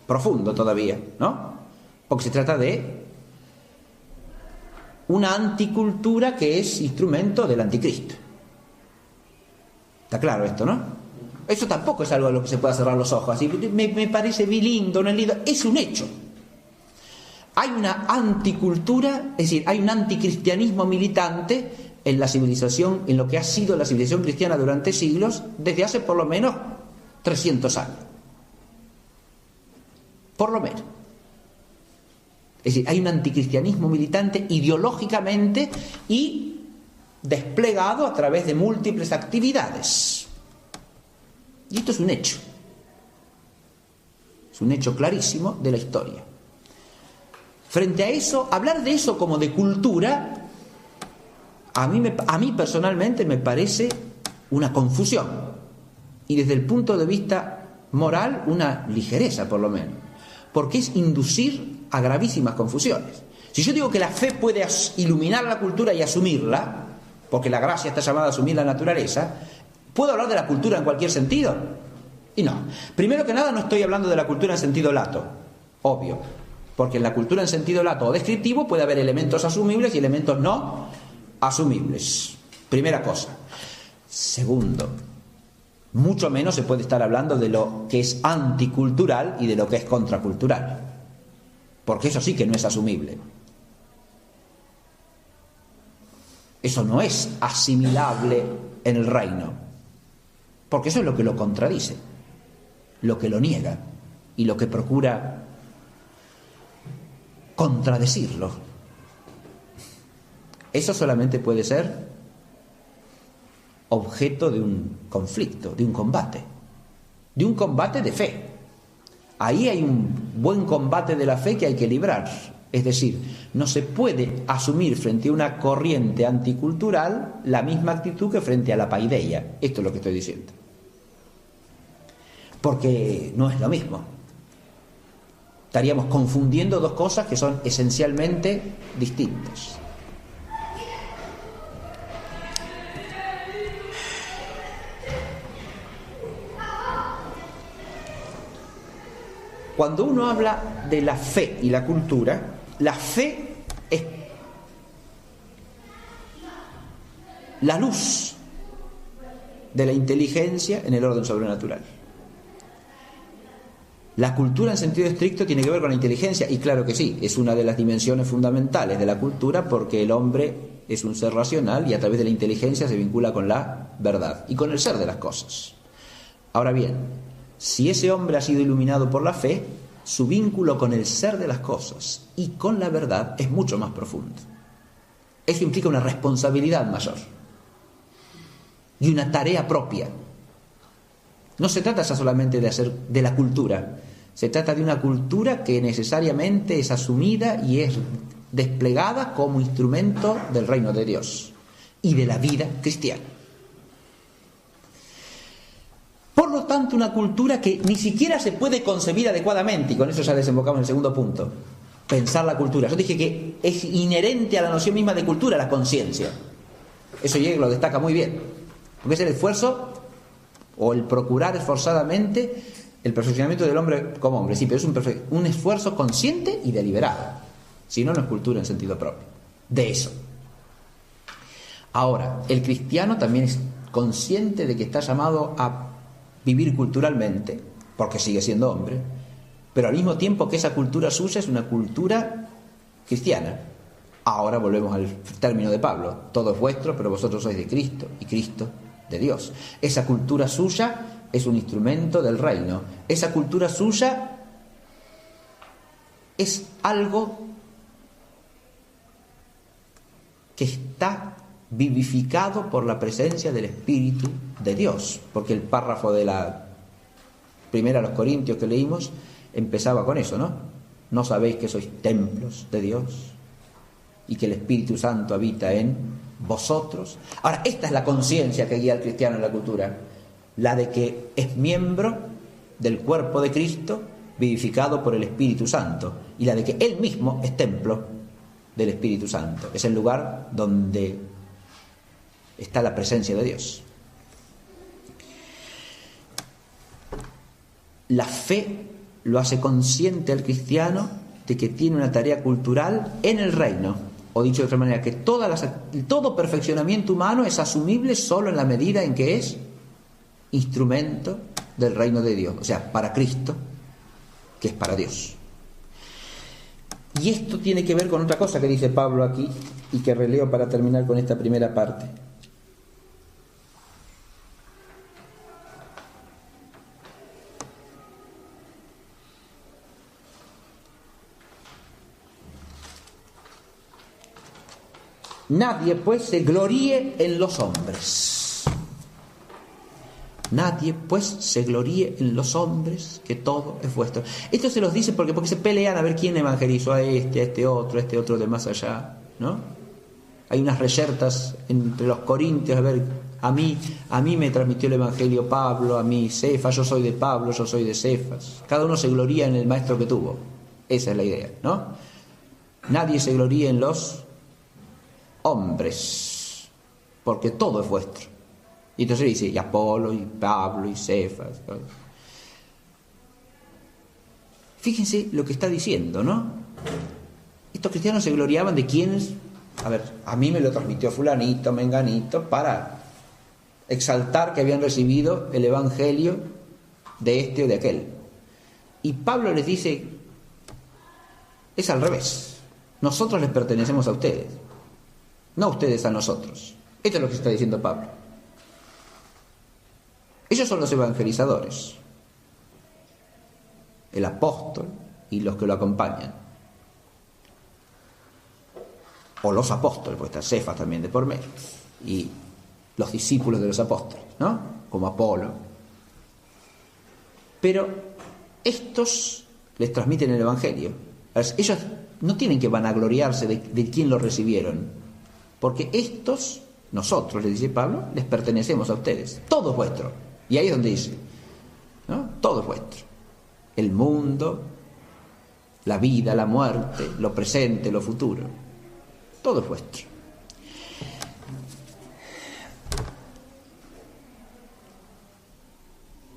profundo todavía, ¿no? Porque se trata de una anticultura que es instrumento del anticristo. Está claro esto, ¿no? Eso tampoco es algo a lo que se pueda cerrar los ojos. Así, me parece lindo, no es lindo. Es un hecho. Hay una anticultura, es decir, hay un anticristianismo militante en la civilización, en lo que ha sido la civilización cristiana durante siglos, desde hace por lo menos 300 años. Por lo menos. Es decir, hay un anticristianismo militante ideológicamente y desplegado a través de múltiples actividades. Y esto es un hecho. Es un hecho clarísimo de la historia. Frente a eso, hablar de eso como de cultura, a mí personalmente me parece una confusión. Y desde el punto de vista moral, una ligereza por lo menos. Porque es inducir a gravísimas confusiones. Si yo digo que la fe puede iluminar la cultura y asumirla, porque la gracia está llamada a asumir la naturaleza, ¿puedo hablar de la cultura en cualquier sentido? Y no. Primero que nada, no estoy hablando de la cultura en sentido lato, obvio, porque en la cultura en sentido lato o descriptivo puede haber elementos asumibles y elementos no asumibles. Primera cosa. Segundo, mucho menos se puede estar hablando de lo que es anticultural y de lo que es contracultural, porque eso sí que no es asumible. Eso no es asimilable en el reino, porque eso es lo que lo contradice, lo que lo niega y lo que procura contradecirlo. Eso solamente puede ser objeto de un conflicto, de un combate de fe. Ahí hay un buen combate de la fe que hay que librar. Es decir, no se puede asumir frente a una corriente anticultural la misma actitud que frente a la paideia. Esto es lo que estoy diciendo. Porque no es lo mismo. Estaríamos confundiendo dos cosas que son esencialmente distintas. Cuando uno habla de la fe y la cultura, la fe es la luz de la inteligencia en el orden sobrenatural. La cultura en sentido estricto tiene que ver con la inteligencia, y claro que sí, es una de las dimensiones fundamentales de la cultura, porque el hombre es un ser racional y a través de la inteligencia se vincula con la verdad y con el ser de las cosas. Ahora bien, si ese hombre ha sido iluminado por la fe, su vínculo con el ser de las cosas y con la verdad es mucho más profundo. Eso implica una responsabilidad mayor y una tarea propia. No se trata ya solamente de hacer de la cultura, se trata de una cultura que necesariamente es asumida y es desplegada como instrumento del reino de Dios y de la vida cristiana. Por lo tanto, una cultura que ni siquiera se puede concebir adecuadamente, y con eso ya desembocamos en el segundo punto, pensar la cultura. Yo dije que es inherente a la noción misma de cultura la conciencia. Eso Jäger lo destaca muy bien, porque es el esfuerzo o el procurar esforzadamente el perfeccionamiento del hombre como hombre. Sí, pero es un esfuerzo consciente y deliberado. Si no, no es cultura en sentido propio. De eso. Ahora, el cristiano también es consciente de que está llamado a vivir culturalmente, porque sigue siendo hombre, pero al mismo tiempo que esa cultura suya es una cultura cristiana. Ahora volvemos al término de Pablo: todo es vuestro, pero vosotros sois de Cristo, y Cristo de Dios. Esa cultura suya es un instrumento del reino. Esa cultura suya es algo que está vivificado por la presencia del Espíritu de Dios, porque el párrafo de la primera a los Corintios que leímos empezaba con eso, ¿no? ¿No sabéis que sois templos de Dios y que el Espíritu Santo habita en vosotros? Ahora, esta es la conciencia que guía al cristiano en la cultura, la de que es miembro del cuerpo de Cristo vivificado por el Espíritu Santo, y la de que él mismo es templo del Espíritu Santo, es el lugar donde está la presencia de Dios. La fe lo hace consciente al cristiano de que tiene una tarea cultural en el reino, o dicho de otra manera, que todo perfeccionamiento humano es asumible solo en la medida en que es instrumento del reino de Dios, o sea, para Cristo, que es para Dios. Y esto tiene que ver con otra cosa que dice Pablo aquí y que releo para terminar con esta primera parte. Nadie pues se gloríe en los hombres. Nadie pues se gloríe en los hombres, que todo es vuestro. Esto se los dice porque se pelean a ver quién evangelizó a este otro de más allá, ¿no? Hay unas reyertas entre los corintios, a ver, a mí me transmitió el evangelio Pablo, a mí Cefas, yo soy de Pablo, yo soy de Cefas. Cada uno se gloría en el maestro que tuvo. Esa es la idea, ¿no? Nadie se gloríe en los hombres, porque todo es vuestro. Y entonces dice, y Apolo, y Pablo, y Cefas. Fíjense lo que está diciendo, ¿no? Estos cristianos se gloriaban de quienes, a ver, a mí me lo transmitió fulanito, menganito, para exaltar que habían recibido el evangelio de este o de aquel. Y Pablo les dice, es al revés. Nosotros les pertenecemos a ustedes, no ustedes a nosotros. Esto es lo que está diciendo Pablo. Ellos son los evangelizadores, el apóstol y los que lo acompañan, o los apóstoles, porque está Cefas también de por medio, y los discípulos de los apóstoles, ¿no? Como Apolo. Pero estos les transmiten el evangelio. Ellos no tienen que vanagloriarse de quién lo recibieron, porque estos, nosotros, les dice Pablo, les pertenecemos a ustedes, todo es vuestro. Y ahí es donde dice, ¿no? Todo es vuestro. El mundo, la vida, la muerte, lo presente, lo futuro. Todo es vuestro.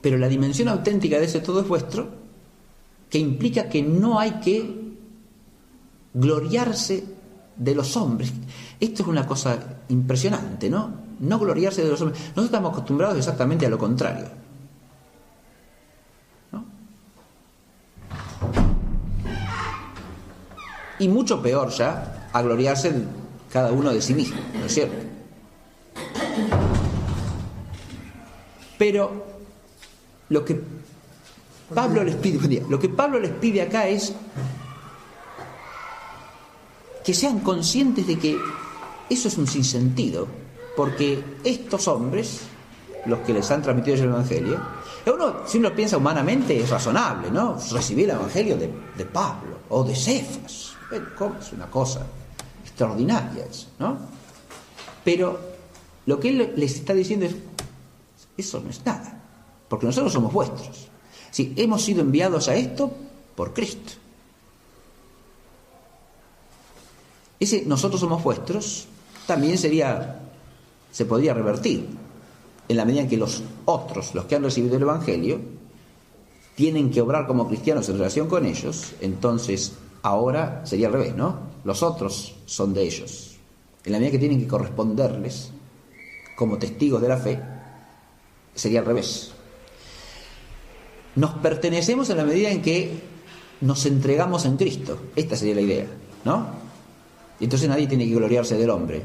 Pero la dimensión auténtica de ese todo es vuestro, que implica que no hay que gloriarse de los hombres. Esto es una cosa impresionante, ¿no? No gloriarse de los hombres. Nosotros estamos acostumbrados exactamente a lo contrario, ¿no? Y mucho peor ya, a gloriarse cada uno de sí mismo, ¿no es cierto? Pero lo que Pablo les pide acá es que sean conscientes de que eso es un sinsentido, porque estos hombres, los que les han transmitido el evangelio, si uno piensa humanamente es razonable, ¿no? Recibir el evangelio de Pablo o de Cefas, ¿cómo? Es una cosa extraordinaria eso, ¿no? Pero lo que él les está diciendo es, eso no es nada, porque nosotros somos vuestros. Sí, hemos sido enviados a esto por Cristo. Ese nosotros somos vuestros también se podría revertir en la medida en que los otros, los que han recibido el evangelio, tienen que obrar como cristianos en relación con ellos. Entonces ahora sería al revés, ¿no? Los otros son de ellos. En la medida que tienen que corresponderles como testigos de la fe, sería al revés. Nos pertenecemos en la medida en que nos entregamos en Cristo. Esta sería la idea, ¿no? Y entonces nadie tiene que gloriarse del hombre,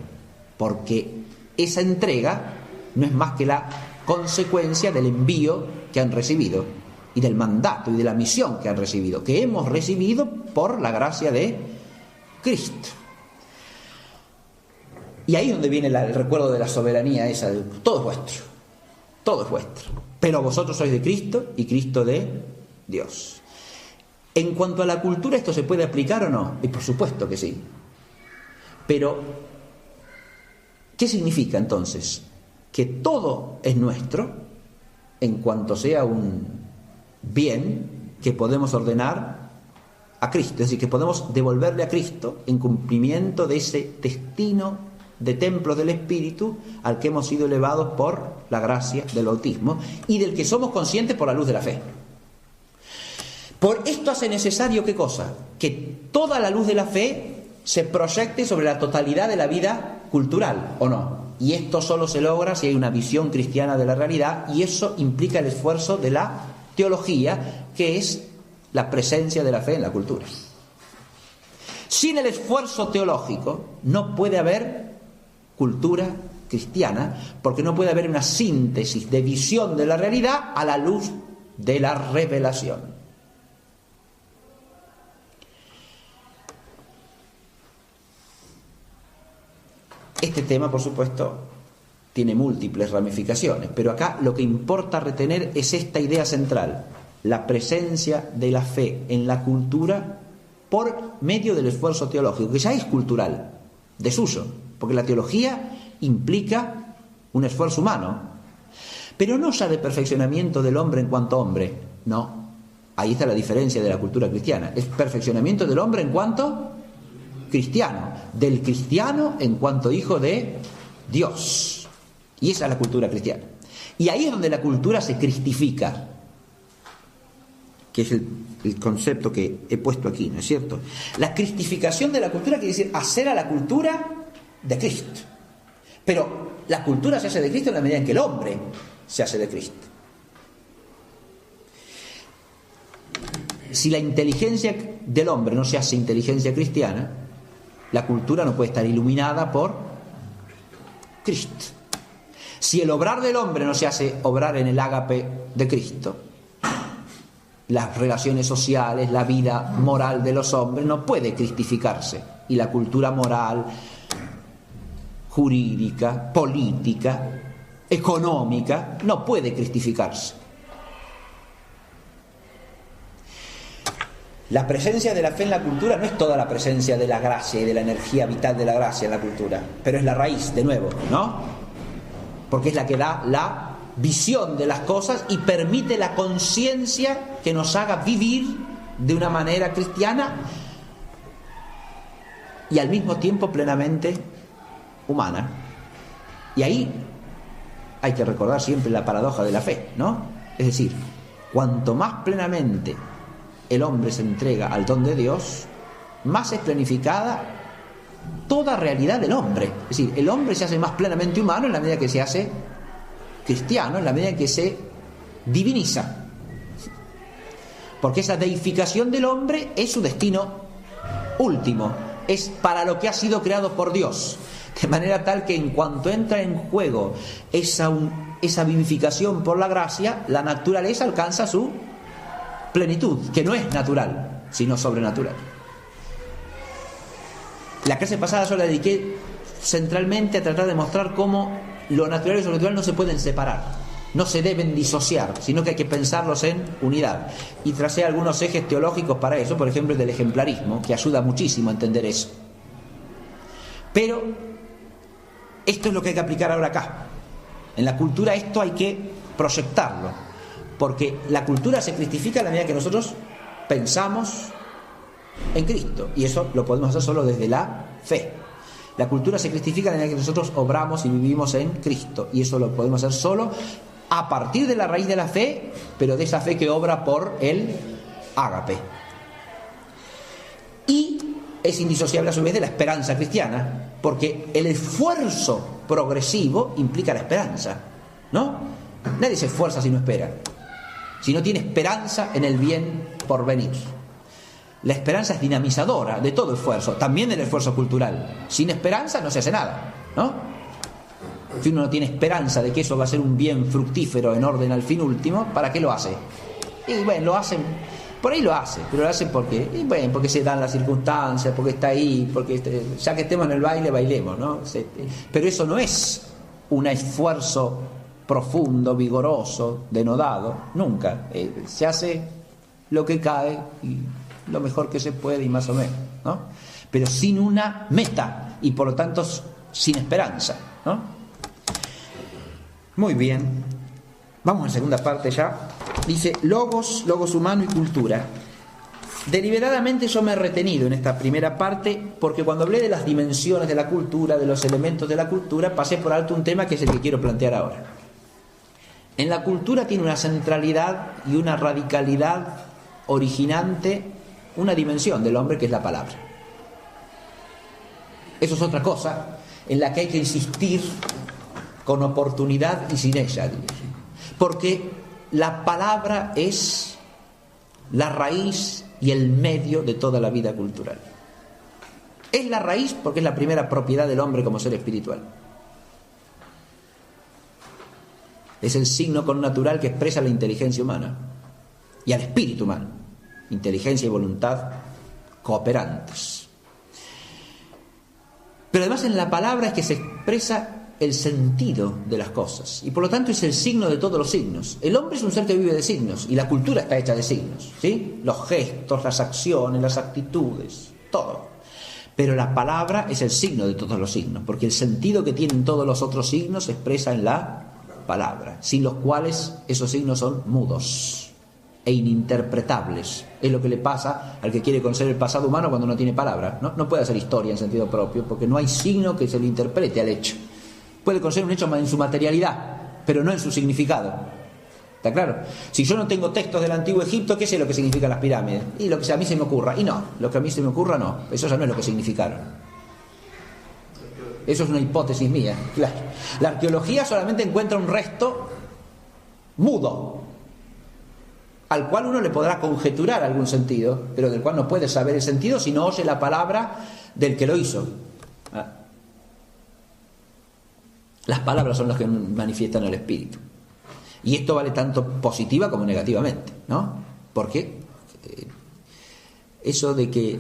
porque esa entrega no es más que la consecuencia del envío que han recibido y del mandato y de la misión que han recibido, que hemos recibido por la gracia de Cristo. Y ahí es donde viene el recuerdo de la soberanía esa de todo es vuestro, todo es vuestro, pero vosotros sois de Cristo y Cristo de Dios. En cuanto a la cultura, ¿esto se puede aplicar o no? Y por supuesto que sí. Pero, ¿qué significa entonces? Que todo es nuestro en cuanto sea un bien que podemos ordenar a Cristo, es decir, que podemos devolverle a Cristo en cumplimiento de ese destino de templo del Espíritu al que hemos sido elevados por la gracia del bautismo y del que somos conscientes por la luz de la fe. Por esto hace necesario, ¿qué cosa? Que toda la luz de la fe se proyecte sobre la totalidad de la vida cultural, ¿o no? Y esto solo se logra si hay una visión cristiana de la realidad, y eso implica el esfuerzo de la teología, que es la presencia de la fe en la cultura. Sin el esfuerzo teológico no puede haber cultura cristiana, porque no puede haber una síntesis de visión de la realidad a la luz de la revelación. Este tema, por supuesto, tiene múltiples ramificaciones, pero acá lo que importa retener es esta idea central: la presencia de la fe en la cultura por medio del esfuerzo teológico, que ya es cultural, desuso, porque la teología implica un esfuerzo humano, pero no ya de perfeccionamiento del hombre en cuanto hombre, no. Ahí está la diferencia de la cultura cristiana: es perfeccionamiento del hombre en cuanto cristiano, del cristiano en cuanto hijo de Dios. Y esa es la cultura cristiana. Y ahí es donde la cultura se cristifica, que es el concepto que he puesto aquí, ¿no es cierto? La cristificación de la cultura quiere decir hacer a la cultura de Cristo. Pero la cultura se hace de Cristo en la medida en que el hombre se hace de Cristo. Si la inteligencia del hombre no se hace inteligencia cristiana, la cultura no puede estar iluminada por Cristo. Si el obrar del hombre no se hace obrar en el ágape de Cristo, las relaciones sociales, la vida moral de los hombres no puede cristificarse. Y la cultura moral, jurídica, política, económica, no puede cristificarse. La presencia de la fe en la cultura no es toda la presencia de la gracia y de la energía vital de la gracia en la cultura, pero es la raíz, de nuevo, ¿no? Porque es la que da la visión de las cosas y permite la conciencia que nos haga vivir de una manera cristiana y al mismo tiempo plenamente humana. Y ahí hay que recordar siempre la paradoja de la fe, ¿no? Es decir, cuanto más plenamente el hombre se entrega al don de Dios, más es planificada toda realidad del hombre. Es decir, el hombre se hace más plenamente humano en la medida que se hace cristiano, en la medida que se diviniza. Porque esa deificación del hombre es su destino último, es para lo que ha sido creado por Dios. De manera tal que en cuanto entra en juego esa vivificación por la gracia, la naturaleza alcanza su plenitud, que no es natural, sino sobrenatural. La clase pasada yo la dediqué centralmente a tratar de mostrar cómo lo natural y lo sobrenatural no se pueden separar, no se deben disociar, sino que hay que pensarlos en unidad. Y tracé algunos ejes teológicos para eso, por ejemplo el del ejemplarismo, que ayuda muchísimo a entender eso. Pero esto es lo que hay que aplicar ahora acá. En la cultura esto hay que proyectarlo, porque la cultura se cristifica a la medida que nosotros pensamos en Cristo, y eso lo podemos hacer solo desde la fe. La cultura se cristifica a la medida que nosotros obramos y vivimos en Cristo, y eso lo podemos hacer solo a partir de la raíz de la fe, pero de esa fe que obra por el ágape. Y es indisociable a su vez de la esperanza cristiana, porque el esfuerzo progresivo implica la esperanza, ¿no? Nadie se esfuerza si no espera, si no tiene esperanza en el bien por venir. La esperanza es dinamizadora de todo esfuerzo, también del esfuerzo cultural. Sin esperanza no se hace nada, ¿no? Si uno no tiene esperanza de que eso va a ser un bien fructífero en orden al fin último, ¿para qué lo hace? Y bueno, lo hacen, por ahí lo hace, pero lo hace porque, y bueno, porque se dan las circunstancias, porque está ahí, porque ya que estemos en el baile, bailemos, ¿no? Pero eso no es un esfuerzo profundo, vigoroso, denodado, nunca. Se hace lo que cae y lo mejor que se puede y más o menos, ¿no? Pero sin una meta y por lo tanto sin esperanza, ¿no? Muy bien, vamos a la segunda parte ya. Dice logos humano y cultura. Deliberadamente yo me he retenido en esta primera parte porque cuando hablé de las dimensiones de la cultura, de los elementos de la cultura, pasé por alto un tema que es el que quiero plantear ahora. En la cultura tiene una centralidad y una radicalidad originante, una dimensión del hombre que es la palabra. Eso es otra cosa en la que hay que insistir con oportunidad y sin ella, porque la palabra es la raíz y el medio de toda la vida cultural. Es la raíz porque es la primera propiedad del hombre como ser espiritual. Es el signo connatural que expresa la inteligencia humana y al espíritu humano. Inteligencia y voluntad cooperantes. Pero además en la palabra es que se expresa el sentido de las cosas y por lo tanto es el signo de todos los signos. El hombre es un ser que vive de signos y la cultura está hecha de signos, ¿sí? Los gestos, las acciones, las actitudes, todo. Pero la palabra es el signo de todos los signos, porque el sentido que tienen todos los otros signos se expresa en la palabra, sin los cuales esos signos son mudos e ininterpretables. Es lo que le pasa al que quiere conocer el pasado humano cuando no tiene palabra. No puede hacer historia en sentido propio, porque no hay signo que se le interprete al hecho. Puede conocer un hecho en su materialidad, pero no en su significado. ¿Está claro? Si yo no tengo textos del antiguo Egipto, ¿qué sé lo que significan las pirámides? Y lo que a mí se me ocurra. Y no, lo que a mí se me ocurra no. Eso ya no es lo que significaron. Eso es una hipótesis mía, claro. La arqueología solamente encuentra un resto mudo, al cual uno le podrá conjeturar algún sentido, pero del cual no puede saber el sentido si no oye la palabra del que lo hizo. Las palabras son las que manifiestan el espíritu. Y esto vale tanto positiva como negativamente, ¿no? Porque eso de que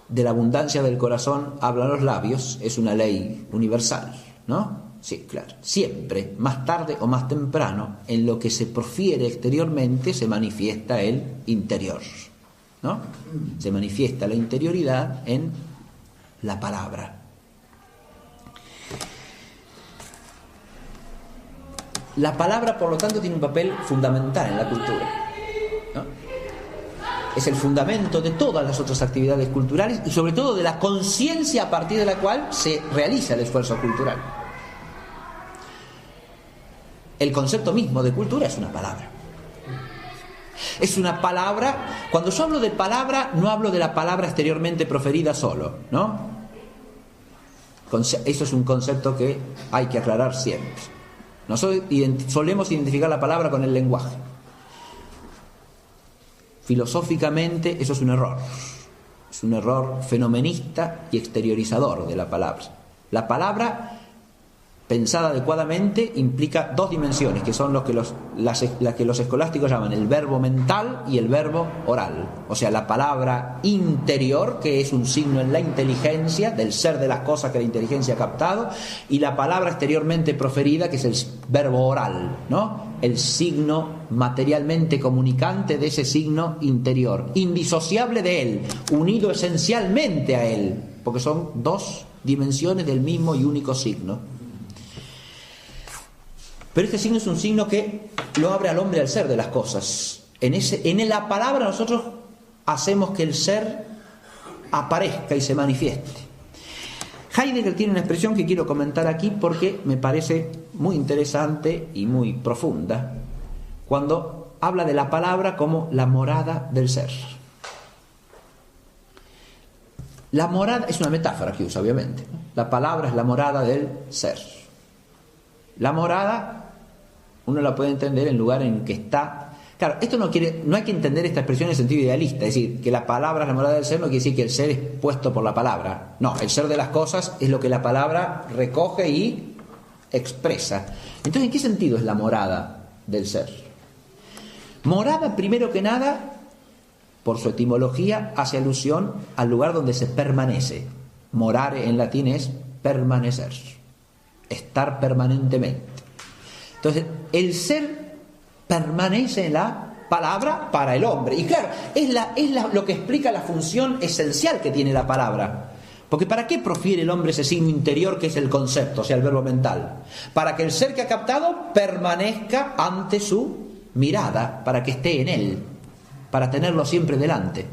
de la abundancia del corazón hablan los labios es una ley universal, ¿no? Sí, claro. Siempre, más tarde o más temprano, en lo que se profiere exteriormente se manifiesta el interior, ¿no? Se manifiesta la interioridad en la palabra. La palabra, por lo tanto, tiene un papel fundamental en la cultura, ¿no? Es el fundamento de todas las otras actividades culturales y sobre todo de la conciencia a partir de la cual se realiza el esfuerzo cultural. El concepto mismo de cultura es una palabra. Es una palabra. Cuando yo hablo de palabra, no hablo de la palabra exteriormente proferida solo, ¿no? Eso es un concepto que hay que aclarar siempre. Nosotros solemos identificar la palabra con el lenguaje. Filosóficamente eso es un error. Es un error fenomenista y exteriorizador de la palabra. La palabra, pensada adecuadamente, implica dos dimensiones, que son las que los escolásticos llaman el verbo mental y el verbo oral. O sea, la palabra interior, que es un signo en la inteligencia, del ser de las cosas que la inteligencia ha captado, y la palabra exteriormente proferida, que es el verbo oral, ¿no? El signo materialmente comunicante de ese signo interior, indisociable de él, unido esencialmente a él, porque son dos dimensiones del mismo y único signo. Pero este signo es un signo que lo abre al hombre al ser de las cosas. En la palabra nosotros hacemos que el ser aparezca y se manifieste. Heidegger tiene una expresión que quiero comentar aquí porque me parece muy interesante y muy profunda, cuando habla de la palabra como la morada del ser. La morada es una metáfora que usa, obviamente, ¿no? La palabra es la morada del ser. La morada uno la puede entender en el lugar en que está. Claro, esto no hay que entender esta expresión en sentido idealista, es decir, que la palabra es la morada del ser no quiere decir que el ser es puesto por la palabra. No, el ser de las cosas es lo que la palabra recoge y expresa. Entonces, ¿en qué sentido es la morada del ser? Morada, primero que nada, por su etimología, hace alusión al lugar donde se permanece. Morare en latín es permanecer, estar permanentemente. Entonces, el ser permanece en la palabra para el hombre. Y claro, es lo que explica la función esencial que tiene la palabra. Porque ¿para qué profiere el hombre ese signo interior que es el concepto, o sea, el verbo mental? Para que el ser que ha captado permanezca ante su mirada, para que esté en él, para tenerlo siempre delante.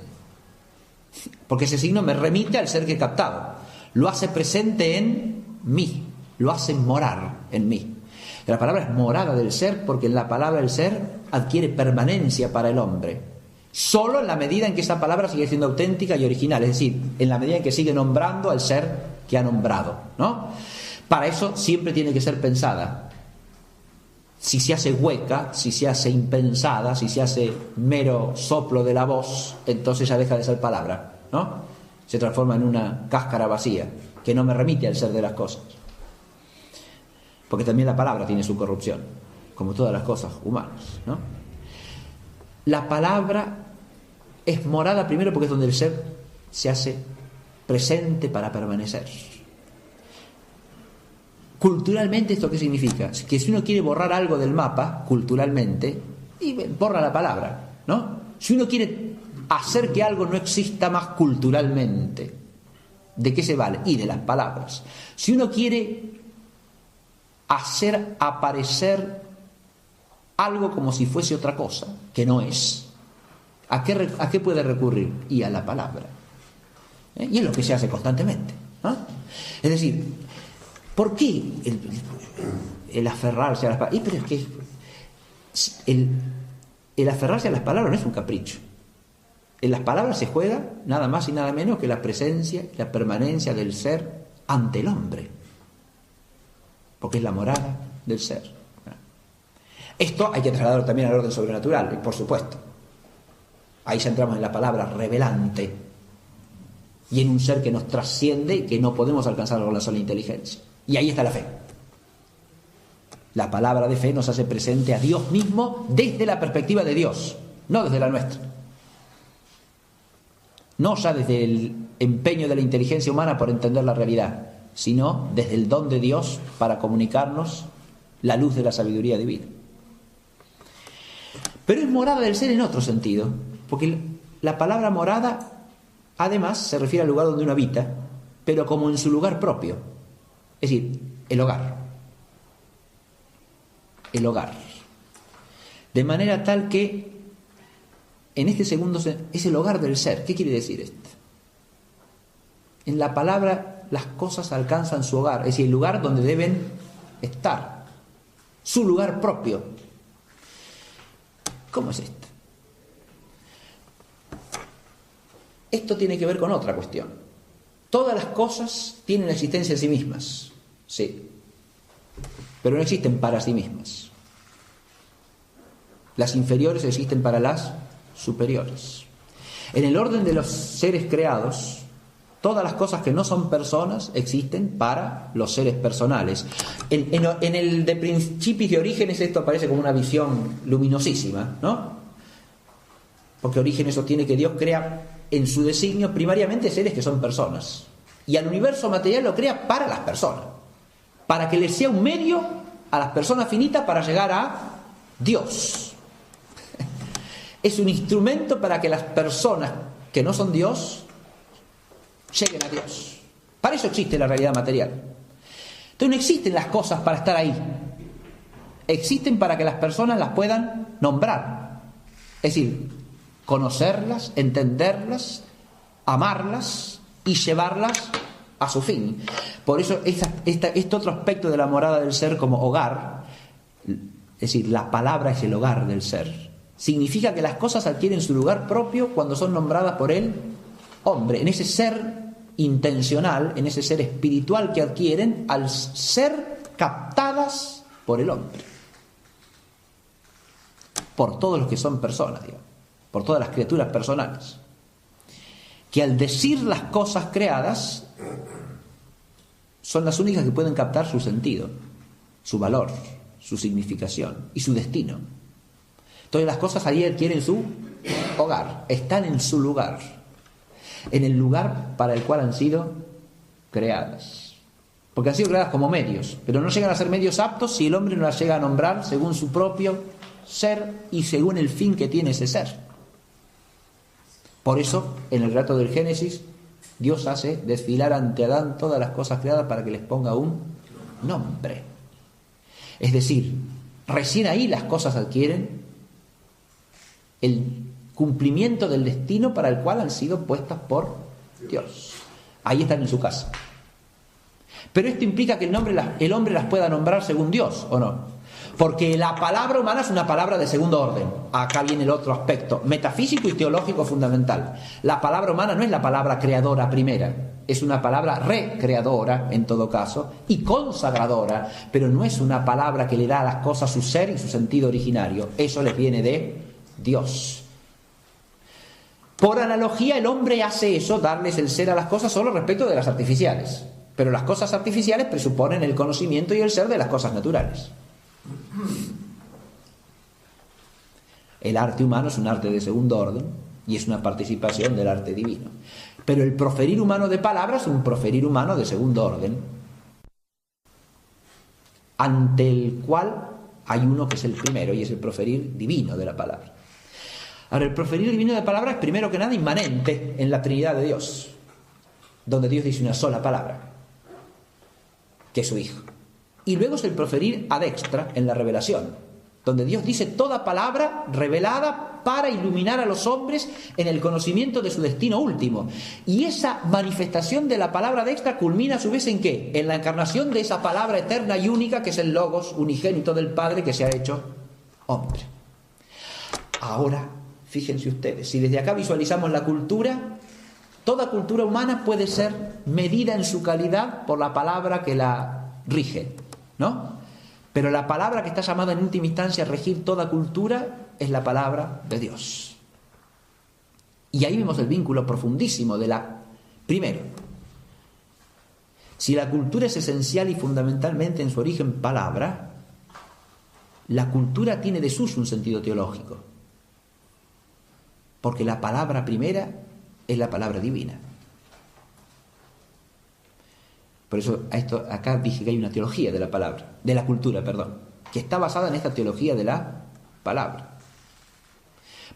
Porque ese signo me remite al ser que he captado. Lo hace presente en mí, lo hace morar en mí. La palabra es morada del ser porque en la palabra el ser adquiere permanencia para el hombre. Solo en la medida en que esa palabra sigue siendo auténtica y original, es decir, en la medida en que sigue nombrando al ser que ha nombrado, ¿no? Para eso siempre tiene que ser pensada. Si se hace hueca, si se hace impensada, si se hace mero soplo de la voz, entonces ya deja de ser palabra, ¿no? Se transforma en una cáscara vacía que no me remite al ser de las cosas. Porque también la palabra tiene su corrupción, como todas las cosas humanas, ¿no? La palabra es morada primero porque es donde el ser se hace presente para permanecer. Culturalmente, ¿esto qué significa? Que si uno quiere borrar algo del mapa, culturalmente, y borra la palabra, ¿no? Si uno quiere hacer que algo no exista más culturalmente, ¿de qué se vale? Y de las palabras. Si uno quiere hacer aparecer algo como si fuese otra cosa, que no es, ¿a qué puede recurrir? Y a la palabra. Y es lo que se hace constantemente, ¿no? Es decir, ¿por qué el aferrarse a las palabras? Pero es que el aferrarse a las palabras no es un capricho. En las palabras se juega nada más y nada menos que la presencia y la permanencia del ser ante el hombre, porque es la morada del ser. Esto hay que trasladarlo también al orden sobrenatural, por supuesto. Ahí ya entramos en la palabra revelante y en un ser que nos trasciende y que no podemos alcanzar con la sola inteligencia. Y ahí está la fe. La palabra de fe nos hace presente a Dios mismo desde la perspectiva de Dios, no desde la nuestra. No ya desde el empeño de la inteligencia humana por entender la realidad, sino desde el don de Dios para comunicarnos la luz de la sabiduría divina. Pero es morada del ser en otro sentido, porque la palabra morada además se refiere al lugar donde uno habita, pero como en su lugar propio, es decir, el hogar. El hogar. De manera tal que en este segundo es el hogar del ser. ¿Qué quiere decir esto? En la palabra las cosas alcanzan su hogar, es decir, el lugar donde deben estar, su lugar propio. ¿Cómo es esto? Esto tiene que ver con otra cuestión. Todas las cosas tienen existencia en sí mismas, sí, pero no existen para sí mismas. Las inferiores existen para las superiores. En el orden de los seres creados, todas las cosas que no son personas existen para los seres personales. En el de Principios de Orígenes esto aparece como una visión luminosísima, ¿no? Porque Orígenes sostiene que Dios crea en su designio primariamente seres que son personas. Y al universo material lo crea para las personas. Para que les sea un medio a las personas finitas para llegar a Dios. Es un instrumento para que las personas que no son Dios lleguen a Dios. Para eso existe la realidad material. Entonces no existen las cosas para estar ahí. Existen para que las personas las puedan nombrar. Es decir, conocerlas, entenderlas, amarlas y llevarlas a su fin. Por eso este otro aspecto de la morada del ser como hogar, es decir, la palabra es el hogar del ser. Significa que las cosas adquieren su lugar propio cuando son nombradas por el hombre, en ese ser intencional, en ese ser espiritual que adquieren al ser captadas por el hombre. Por todos los que son personas, digamos, por todas las criaturas personales. Que al decir las cosas creadas, son las únicas que pueden captar su sentido, su valor, su significación y su destino. Entonces las cosas ahí adquieren su hogar, están en su lugar, en el lugar para el cual han sido creadas. Porque han sido creadas como medios, pero no llegan a ser medios aptos si el hombre no las llega a nombrar según su propio ser y según el fin que tiene ese ser. Por eso, en el relato del Génesis, Dios hace desfilar ante Adán todas las cosas creadas para que les ponga un nombre. Es decir, recién ahí las cosas adquieren el cumplimiento del destino para el cual han sido puestas por Dios. Ahí están en su casa. Pero esto implica que el hombre las pueda nombrar según Dios, ¿o no? Porque la palabra humana es una palabra de segundo orden. Acá viene el otro aspecto metafísico y teológico fundamental. La palabra humana no es la palabra creadora primera, es una palabra recreadora en todo caso y consagradora, pero no es una palabra que le da a las cosas su ser y su sentido originario. Eso les viene de Dios. Por analogía, el hombre hace eso, darles el ser a las cosas solo respecto de las artificiales. Pero las cosas artificiales presuponen el conocimiento y el ser de las cosas naturales. El arte humano es un arte de segundo orden y es una participación del arte divino. Pero el proferir humano de palabras es un proferir humano de segundo orden. ante el cual hay uno que es el primero, y es el proferir divino de la palabra. Ahora, el proferir divino de la palabra es primero que nada inmanente en la Trinidad de Dios, donde Dios dice una sola palabra, que es su Hijo. Y luego es el proferir ad extra en la revelación, donde Dios dice toda palabra revelada para iluminar a los hombres en el conocimiento de su destino último. Y esa manifestación de la palabra ad extra culmina a su vez ¿en qué? En la encarnación de esa palabra eterna y única que es el Logos unigénito del Padre que se ha hecho hombre. Ahora, fíjense ustedes, si desde acá visualizamos la cultura, toda cultura humana puede ser medida en su calidad por la palabra que la rige, ¿no? Pero la palabra que está llamada en última instancia a regir toda cultura es la palabra de Dios. Y ahí vemos el vínculo profundísimo de la... Primero, si la cultura es esencial y fundamentalmente en su origen palabra, la cultura tiene de suyo un sentido teológico. Porque la palabra primera es la palabra divina. Por eso acá dije que hay una teología de la palabra, de la cultura, perdón, que está basada en esta teología de la palabra.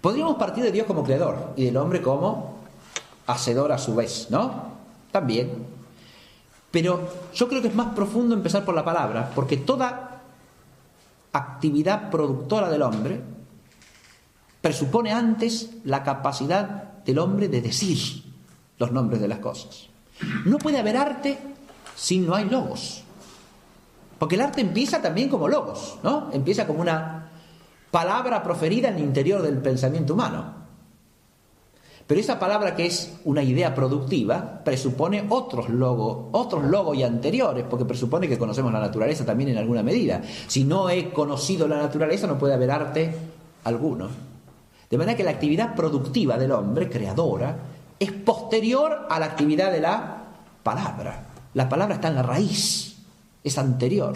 Podríamos partir de Dios como creador y del hombre como hacedor a su vez, ¿no? También. Pero yo creo que es más profundo empezar por la palabra, porque toda actividad productora del hombre presupone antes la capacidad del hombre de decir los nombres de las cosas. No puede haber arte si no hay logos. Porque el arte empieza también como logos, ¿no? Empieza como una palabra proferida en el interior del pensamiento humano. Pero esa palabra que es una idea productiva presupone otros logos y anteriores, porque presupone que conocemos la naturaleza también en alguna medida. Si no he conocido la naturaleza no puede haber arte alguno. De manera que la actividad productiva del hombre, creadora, es posterior a la actividad de la palabra. La palabra está en la raíz, es anterior.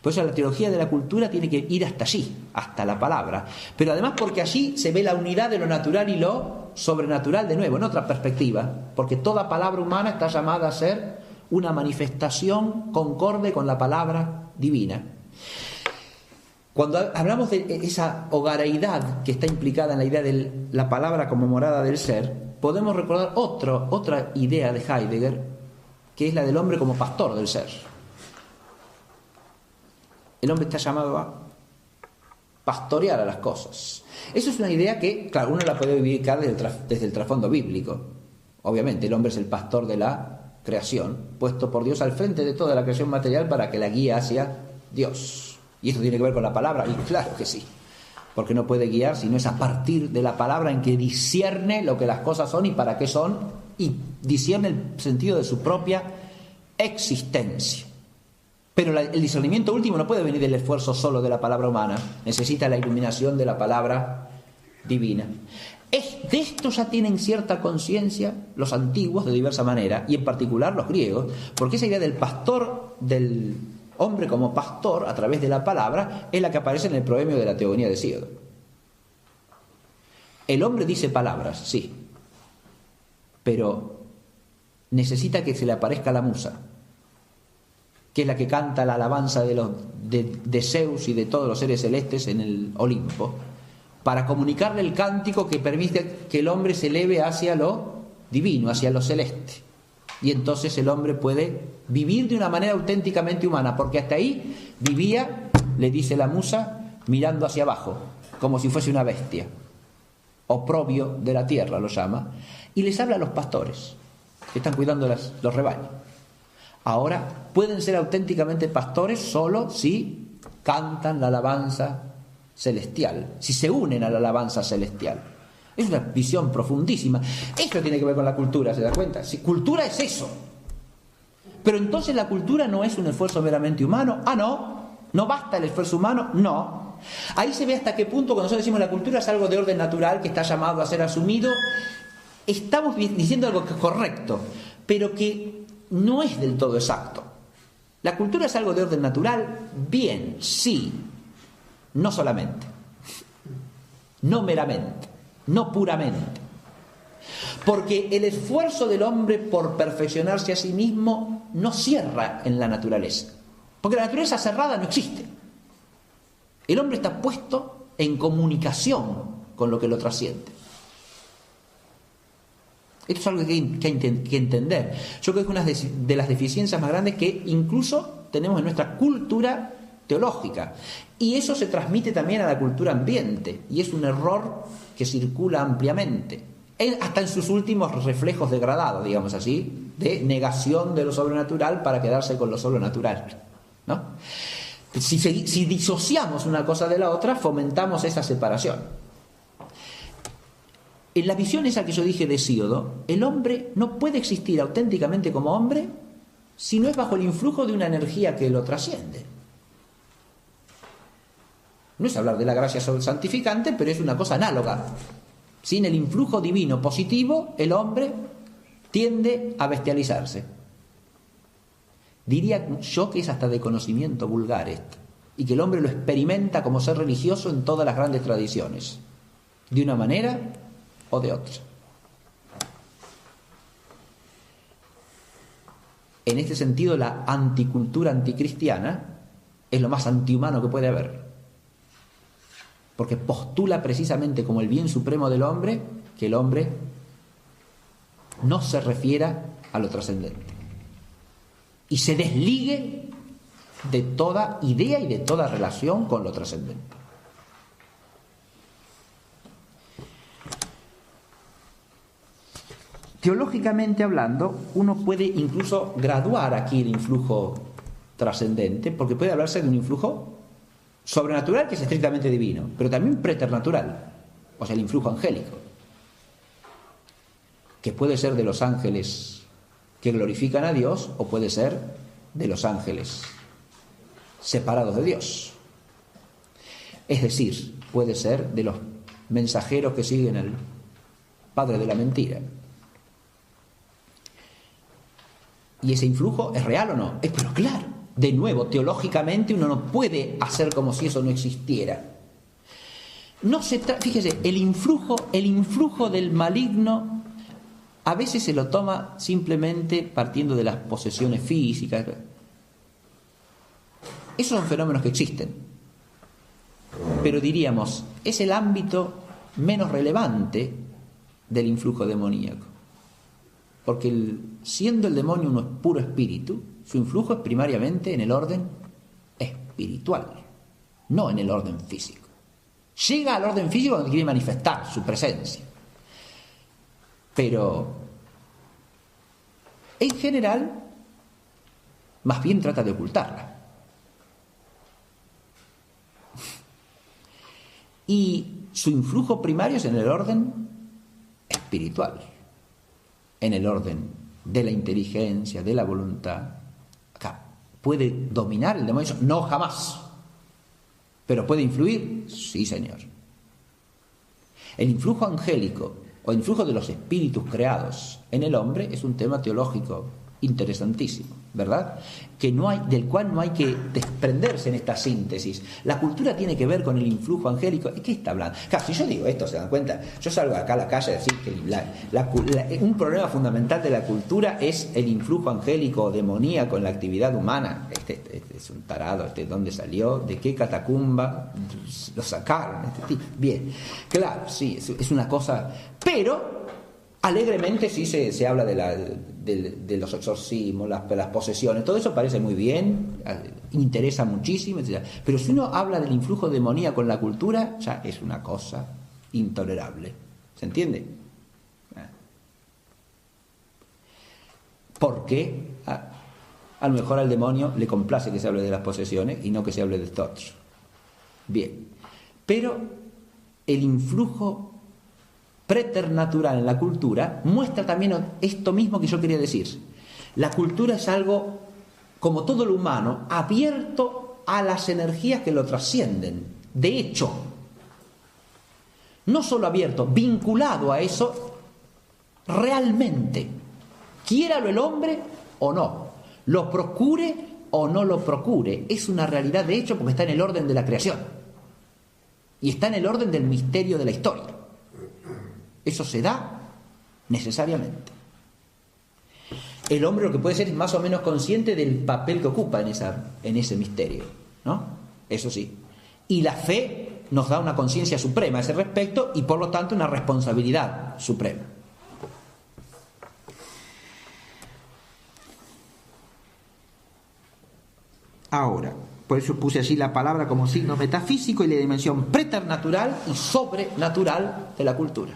Por eso la teología de la cultura tiene que ir hasta allí, hasta la palabra. Pero además porque allí se ve la unidad de lo natural y lo sobrenatural de nuevo, en otra perspectiva. Porque toda palabra humana está llamada a ser una manifestación concorde con la palabra divina. Cuando hablamos de esa hogareidad que está implicada en la idea de la palabra como morada del ser, podemos recordar otra idea de Heidegger, que es la del hombre como pastor del ser. El hombre está llamado a pastorear a las cosas. Eso es una idea que, claro, uno la puede ubicar desde el trasfondo bíblico. Obviamente, el hombre es el pastor de la creación, puesto por Dios al frente de toda la creación material para que la guíe hacia Dios. Y esto tiene que ver con la palabra, y claro que sí. Porque no puede guiar si no es a partir de la palabra en que discierne lo que las cosas son y para qué son, y discierne el sentido de su propia existencia. Pero el discernimiento último no puede venir del esfuerzo solo de la palabra humana, necesita la iluminación de la palabra divina. De esto ya tienen cierta conciencia los antiguos de diversa manera, y en particular los griegos, porque esa idea del pastor, del hombre como pastor a través de la palabra, es la que aparece en el proemio de la Teogonía de Hesíodo. El hombre dice palabras, sí, pero necesita que se le aparezca la musa, que es la que canta la alabanza de Zeus y de todos los seres celestes en el Olimpo, para comunicarle el cántico que permite que el hombre se eleve hacia lo divino, hacia lo celeste. Y entonces el hombre puede vivir de una manera auténticamente humana, porque hasta ahí vivía, le dice la musa, mirando hacia abajo, como si fuese una bestia, oprobio de la tierra lo llama, y les habla a los pastores que están cuidando los rebaños. Ahora pueden ser auténticamente pastores solo si cantan la alabanza celestial, si se unen a la alabanza celestial. Es una visión profundísima. Esto tiene que ver con la cultura, ¿se da cuenta? Si cultura es eso. Pero entonces la cultura no es un esfuerzo meramente humano. No basta el esfuerzo humano, no. Ahí se ve hasta qué punto cuando nosotros decimos la cultura es algo de orden natural que está llamado a ser asumido. Estamos diciendo algo que es correcto, pero que no es del todo exacto. La cultura es algo de orden natural, bien, sí, no solamente, no meramente, no puramente. Porque el esfuerzo del hombre por perfeccionarse a sí mismo no cierra en la naturaleza. Porque la naturaleza cerrada no existe. El hombre está puesto en comunicación con lo que lo trasciende. Esto es algo que hay que entender. Yo creo que es una de las deficiencias más grandes que incluso tenemos en nuestra cultura teológica. Y eso se transmite también a la cultura ambiente. Y es un error que circula ampliamente. Hasta en sus últimos reflejos degradados, digamos así, de negación de lo sobrenatural para quedarse con lo sobrenatural, ¿no? Si disociamos una cosa de la otra, fomentamos esa separación. En la visión esa que yo dije de Hesíodo, el hombre no puede existir auténticamente como hombre si no es bajo el influjo de una energía que lo trasciende. No es hablar de la gracia santificante, pero es una cosa análoga. Sin el influjo divino positivo, el hombre tiende a bestializarse. Diría yo que es hasta de conocimiento vulgar esto, y que el hombre lo experimenta como ser religioso en todas las grandes tradiciones, de una manera o de otra. En este sentido, la anticultura anticristiana es lo más antihumano que puede haber, porque postula precisamente como el bien supremo del hombre que el hombre no se refiera a lo trascendente y se desligue de toda idea y de toda relación con lo trascendente. Teológicamente hablando, uno puede incluso graduar aquí el influjo trascendente, porque puede hablarse de un influjo sobrenatural que es estrictamente divino, pero también preternatural, o sea, el influjo angélico, que puede ser de los ángeles que glorifican a Dios o puede ser de los ángeles separados de Dios. Es decir, puede ser de los mensajeros que siguen al padre de la mentira. ¿Y ese influjo es real o no? Pero claro, de nuevo, teológicamente uno no puede hacer como si eso no existiera. Fíjese, el influjo del maligno a veces se lo toma simplemente partiendo de las posesiones físicas. Esos son fenómenos que existen. Pero diríamos, es el ámbito menos relevante del influjo demoníaco. Porque siendo el demonio un puro espíritu, su influjo es primariamente en el orden espiritual, no en el orden físico. Llega al orden físico cuando quiere manifestar su presencia. Pero, en general, más bien trata de ocultarla. Y su influjo primario es en el orden espiritual, en el orden de la inteligencia, de la voluntad. Acá, ¿puede dominar el demonio? No, jamás. ¿Pero puede influir? Sí, señor. El influjo angélico o el influjo de los espíritus creados en el hombre es un tema teológico interesantísimo, ¿verdad? Del cual no hay que desprenderse en esta síntesis. La cultura tiene que ver con el influjo angélico. ¿De qué está hablando? Claro, si yo digo esto, ¿se dan cuenta? Yo salgo acá a la calle a decir que un problema fundamental de la cultura es el influjo angélico o demoníaco en la actividad humana. Este es un tarado, ¿dónde salió? ¿De qué catacumba lo sacaron? Bien, claro, sí, es una cosa, pero alegremente sí se habla de los exorcismos, las posesiones, todo eso parece muy bien, interesa muchísimo, etc. Pero si uno habla del influjo demoníaco en la cultura, ya es una cosa intolerable. ¿Se entiende? Porque a lo mejor al demonio le complace que se hable de las posesiones y no que se hable de esto otro. Bien. Pero el influjo preternatural en la cultura muestra también esto mismo que yo quería decir. La cultura es algo, como todo lo humano, abierto a las energías que lo trascienden. De hecho, no solo abierto, vinculado a eso realmente, quiéralo el hombre o no, lo procure o no lo procure, es una realidad de hecho porque está en el orden de la creación y está en el orden del misterio de la historia. Eso se da necesariamente. el hombre lo que puede ser es más o menos consciente del papel que ocupa en ese misterio, ¿no? Eso sí. Y la fe nos da una conciencia suprema a ese respecto y por lo tanto una responsabilidad suprema. Ahora, por eso puse así la palabra como signo metafísico y la dimensión preternatural y sobrenatural de la cultura.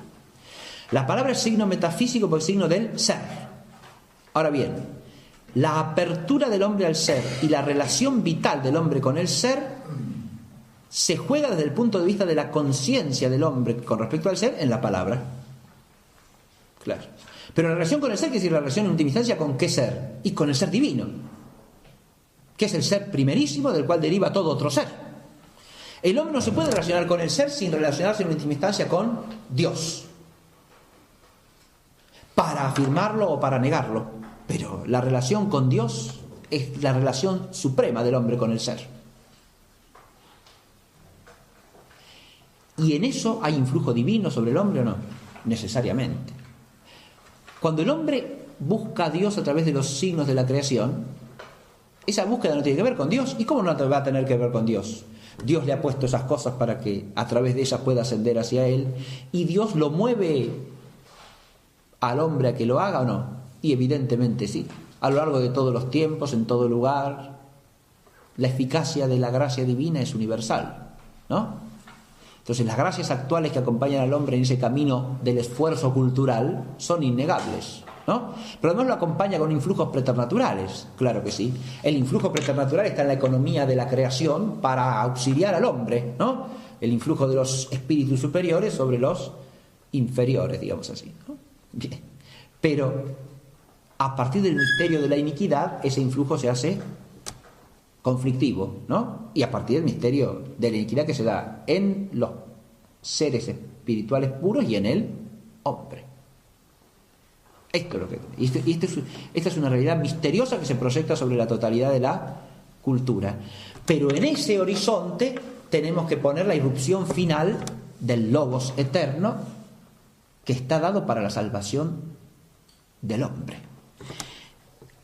La palabra es signo metafísico porque es signo del ser. Ahora bien, la apertura del hombre al ser y la relación vital del hombre con el ser se juega desde el punto de vista de la conciencia del hombre con respecto al ser en la palabra. Claro. Pero la relación con el ser quiere decir la relación en última instancia con qué ser, y con el ser divino, que es el ser primerísimo del cual deriva todo otro ser. El hombre no se puede relacionar con el ser sin relacionarse en última instancia con Dios, para afirmarlo o para negarlo. Pero la relación con Dios es la relación suprema del hombre con el ser. ¿Y en eso hay influjo divino sobre el hombre o no? Necesariamente. Cuando el hombre busca a Dios a través de los signos de la creación, esa búsqueda no tiene que ver con Dios. ¿Y cómo no va a tener que ver con Dios? Dios le ha puesto esas cosas para que a través de ellas pueda ascender hacia Él, y Dios lo mueve al hombre a que lo haga o no. Y evidentemente sí. A lo largo de todos los tiempos, en todo lugar, la eficacia de la gracia divina es universal, ¿no? Entonces las gracias actuales que acompañan al hombre en ese camino del esfuerzo cultural son innegables, ¿no? Pero además lo acompaña con influjos preternaturales, claro que sí. El influjo preternatural está en la economía de la creación para auxiliar al hombre, ¿no? El influjo de los espíritus superiores sobre los inferiores, digamos así, ¿no? Bien. Pero a partir del misterio de la iniquidad, ese influjo se hace conflictivo, ¿no? Y a partir del misterio de la iniquidad que se da en los seres espirituales puros y en el hombre. Esto es lo que... esta es una realidad misteriosa que se proyecta sobre la totalidad de la cultura. Pero en ese horizonte tenemos que poner la irrupción final del Logos eterno que está dado para la salvación del hombre.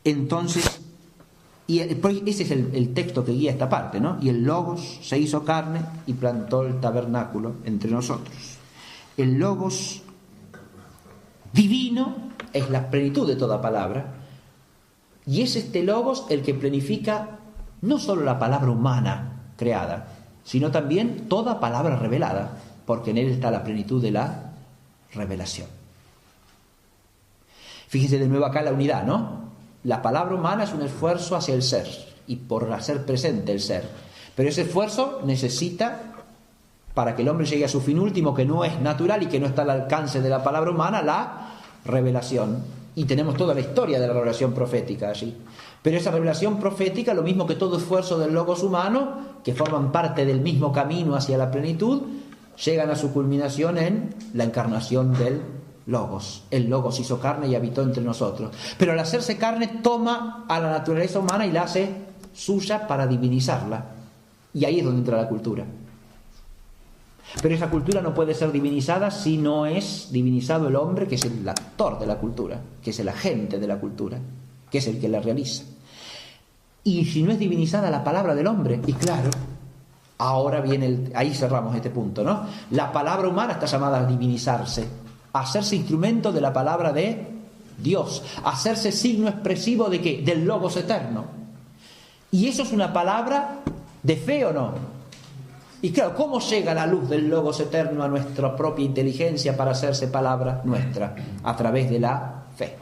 Entonces, y ese es el texto que guía esta parte, ¿no? Y el Logos se hizo carne y plantó el tabernáculo entre nosotros. El Logos divino es la plenitud de toda palabra, y es este Logos el que plenifica no solo la palabra humana creada, sino también toda palabra revelada, porque en él está la plenitud de la revelación. Fíjense de nuevo acá la unidad, ¿no? La palabra humana es un esfuerzo hacia el ser y por hacer presente el ser, pero ese esfuerzo necesita, para que el hombre llegue a su fin último, que no es natural y que no está al alcance de la palabra humana, la revelación. Y tenemos toda la historia de la revelación profética allí. Pero esa revelación profética, lo mismo que todo esfuerzo del Logos humano, que forman parte del mismo camino hacia la plenitud, llegan a su culminación en la encarnación del Logos. El Logos hizo carne y habitó entre nosotros. Pero al hacerse carne toma a la naturaleza humana y la hace suya para divinizarla. Y ahí es donde entra la cultura. Pero esa cultura no puede ser divinizada si no es divinizado el hombre, que es el actor de la cultura, que es el agente de la cultura, que es el que la realiza. Y si no es divinizada la palabra del hombre, y claro, ahora viene ahí cerramos este punto, ¿no? La palabra humana está llamada a divinizarse, a hacerse instrumento de la palabra de Dios, a hacerse signo expresivo de ¿qué? Del Logos eterno. ¿Y eso es una palabra de fe o no? Y claro, ¿cómo llega la luz del Logos eterno a nuestra propia inteligencia para hacerse palabra nuestra? A través de la fe.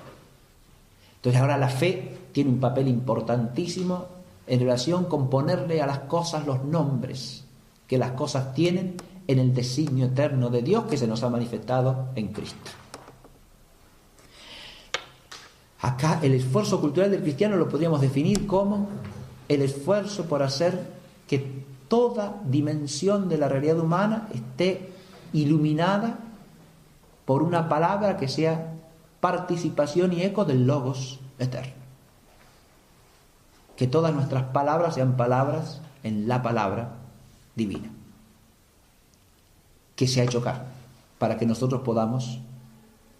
Entonces ahora la fe tiene un papel importantísimo en relación con ponerle a las cosas los nombres que las cosas tienen en el designio eterno de Dios que se nos ha manifestado en Cristo. Acá el esfuerzo cultural del cristiano lo podríamos definir como el esfuerzo por hacer que toda dimensión de la realidad humana esté iluminada por una palabra que sea participación y eco del Logos eterno. Que todas nuestras palabras sean palabras en la palabra divina, que se ha hecho carne, para que nosotros podamos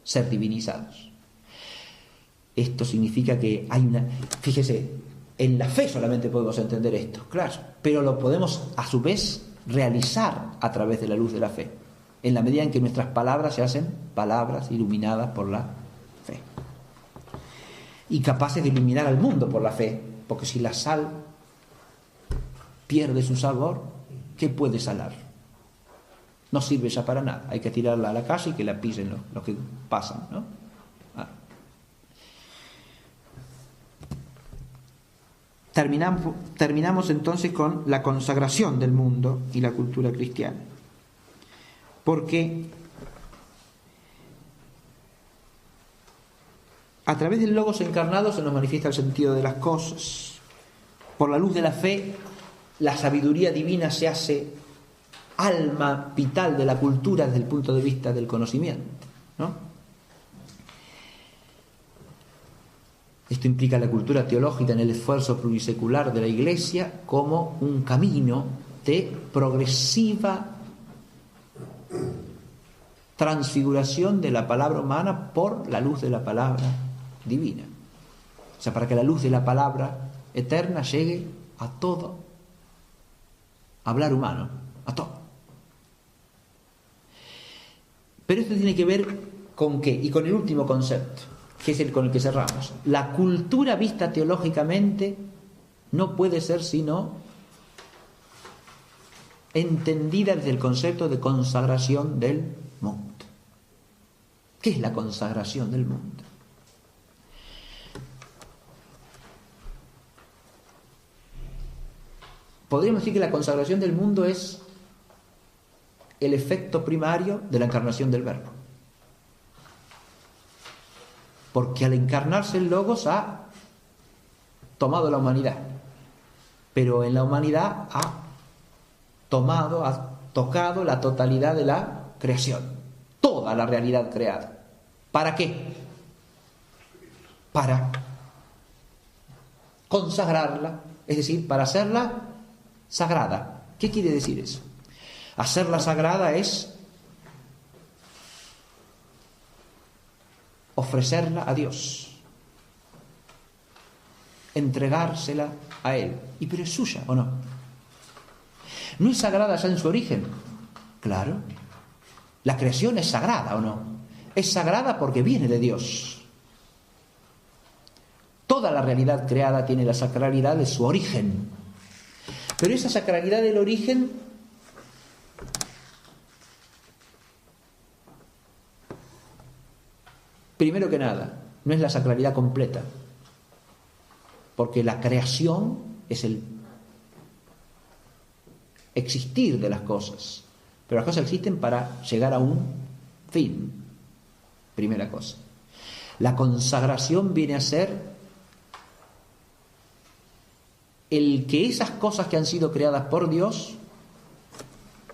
ser divinizados. Esto significa que hay una... Fíjese, en la fe solamente podemos entender esto, claro, pero lo podemos a su vez realizar a través de la luz de la fe, en la medida en que nuestras palabras se hacen palabras iluminadas por la fe. Y capaces de iluminar al mundo por la fe, porque si la sal pierde su sabor, ¿qué puede salar? No sirve ya para nada, hay que tirarla a la calle y que la pisen los que pasan, ¿no? Terminamos entonces con la consagración del mundo y la cultura cristiana, porque a través del Logos encarnado se nos manifiesta el sentido de las cosas. Por la luz de la fe, la sabiduría divina se hace alma vital de la cultura desde el punto de vista del conocimiento, ¿no? Esto implica la cultura teológica en el esfuerzo plurisecular de la Iglesia como un camino de progresiva transfiguración de la palabra humana por la luz de la palabra divina. O sea, para que la luz de la palabra eterna llegue a todo hablar humano, a todo. Pero esto tiene que ver con ¿qué? Y con el último concepto, que es el con el que cerramos. La cultura vista teológicamente no puede ser sino entendida desde el concepto de consagración del mundo. ¿Qué es la consagración del mundo? Podríamos decir que la consagración del mundo es el efecto primario de la encarnación del Verbo. Porque al encarnarse el Logos ha tomado la humanidad, pero en la humanidad ha tocado la totalidad de la creación, toda la realidad creada. ¿Para qué? Para consagrarla, es decir, para hacerla sagrada. ¿Qué quiere decir eso? Hacerla sagrada es ofrecerla a Dios, entregársela a Él. ¿Y pero es suya o no? ¿No es sagrada ya en su origen? Claro. La creación es sagrada o no. Es sagrada porque viene de Dios. Toda la realidad creada tiene la sacralidad de su origen. Pero esa sacralidad del origen primero que nada, no es la sacralidad completa, porque la creación es el existir de las cosas, pero las cosas existen para llegar a un fin, primera cosa. La consagración viene a ser el que esas cosas que han sido creadas por Dios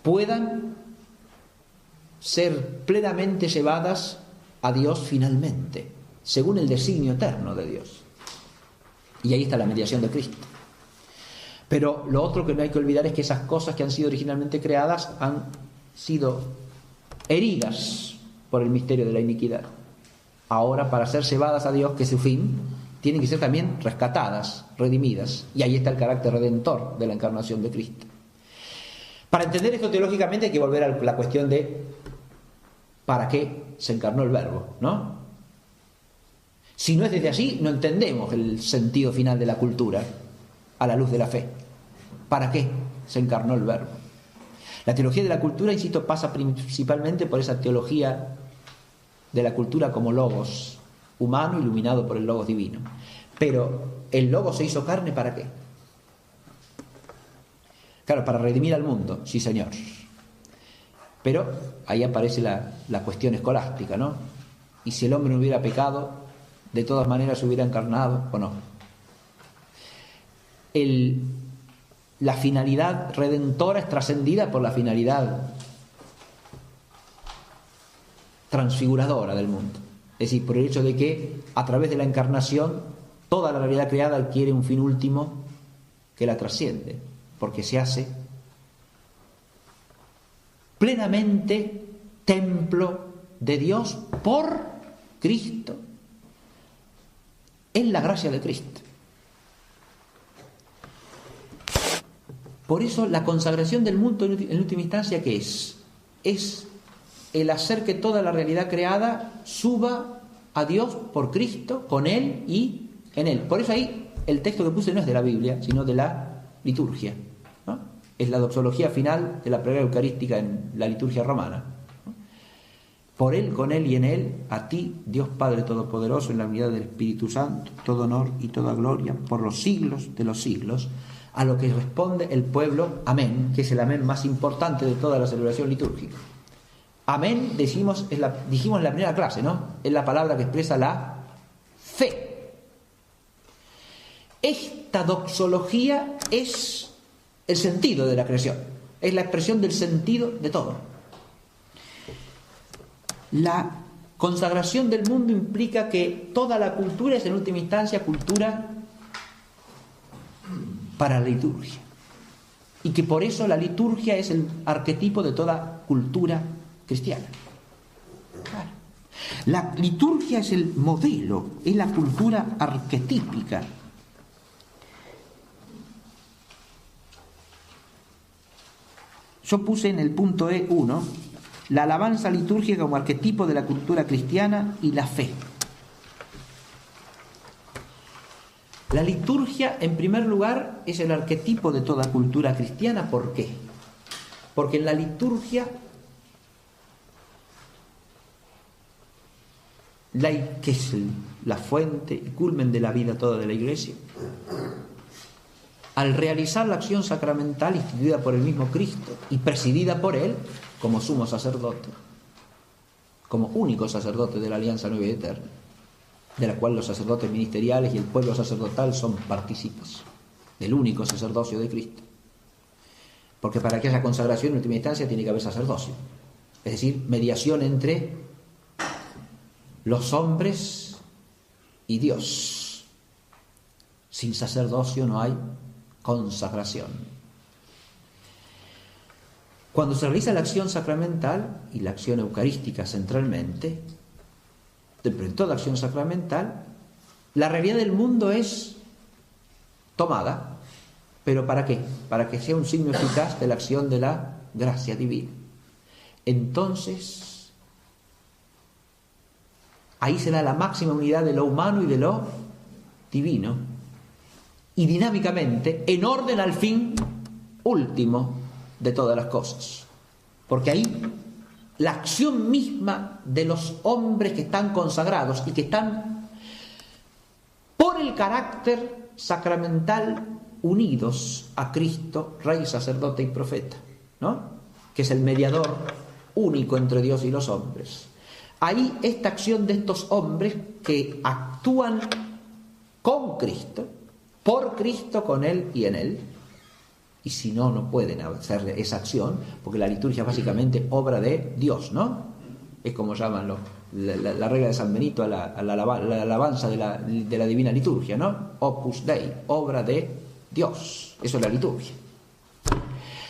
puedan ser plenamente llevadas a Dios finalmente, según el designio eterno de Dios. Y ahí está la mediación de Cristo. Pero lo otro que no hay que olvidar es que esas cosas que han sido originalmente creadas han sido heridas por el misterio de la iniquidad. Ahora, para ser llevadas a Dios, que es su fin, tienen que ser también rescatadas, redimidas. Y ahí está el carácter redentor de la encarnación de Cristo. Para entender esto teológicamente hay que volver a la cuestión de ¿para qué se encarnó el Verbo? ¿No? Si no es desde allí, no entendemos el sentido final de la cultura a la luz de la fe. ¿Para qué se encarnó el Verbo? La teología de la cultura, insisto, pasa principalmente por esa teología de la cultura como logos humano iluminado por el logos divino. Pero el logos se hizo carne, ¿para qué? Claro, para redimir al mundo, sí señor. Pero ahí aparece la cuestión escolástica, ¿no? Y si el hombre no hubiera pecado, de todas maneras se hubiera encarnado o no. La finalidad redentora es trascendida por la finalidad transfiguradora del mundo. Es decir, por el hecho de que a través de la encarnación toda la realidad creada adquiere un fin último que la trasciende, porque se hace plenamente templo de Dios por Cristo es la gracia de Cristo. Por eso la consagración del mundo en última instancia, ¿qué es? Es el hacer que toda la realidad creada suba a Dios por Cristo, con Él y en Él. Por eso ahí el texto que puse no es de la Biblia, sino de la liturgia, ¿no? Es la doxología final de la plegaria eucarística en la liturgia romana. Por Él, con Él y en Él, a ti, Dios Padre Todopoderoso, en la unidad del Espíritu Santo, todo honor y toda gloria por los siglos de los siglos, a lo que responde el pueblo, amén, que es el amén más importante de toda la celebración litúrgica. Amén, dijimos en la primera clase, ¿no? Es la palabra que expresa la fe. Esta doxología es el sentido de la creación, es la expresión del sentido de todo. La consagración del mundo implica que toda la cultura es en última instancia cultura para la liturgia, y que por eso la liturgia es el arquetipo de toda cultura cristiana. Claro. La liturgia es el modelo, es la cultura arquetípica. Yo puse en el punto E1 la alabanza litúrgica como arquetipo de la cultura cristiana y la fe. La liturgia, en primer lugar, es el arquetipo de toda cultura cristiana. ¿Por qué? Porque en la liturgia, que es la fuente y culmen de la vida toda de la Iglesia, al realizar la acción sacramental instituida por el mismo Cristo y presidida por Él como sumo sacerdote, como único sacerdote de la alianza nueva y eterna, de la cual los sacerdotes ministeriales y el pueblo sacerdotal son partícipes del único sacerdocio de Cristo. Porque para que haya consagración en última instancia tiene que haber sacerdocio, es decir, mediación entre los hombres y Dios. Sin sacerdocio no hay consagración. Cuando se realiza la acción sacramental y la acción eucarística centralmente, dentro de toda acción sacramental, la realidad del mundo es tomada, pero ¿para qué? Para que sea un signo eficaz de la acción de la gracia divina. Entonces, ahí se da la máxima unidad de lo humano y de lo divino, y dinámicamente, en orden al fin último de todas las cosas. Porque ahí la acción misma de los hombres que están consagrados y que están por el carácter sacramental unidos a Cristo, Rey, sacerdote y profeta, ¿no? Que es el mediador único entre Dios y los hombres. Ahí esta acción de estos hombres que actúan con Cristo, por Cristo, con Él y en Él, y si no, no pueden hacer esa acción, porque la liturgia es básicamente obra de Dios, ¿no? Es como llaman la regla de San Benito a la alabanza de la divina liturgia, ¿no? Opus Dei, obra de Dios. Eso es la liturgia.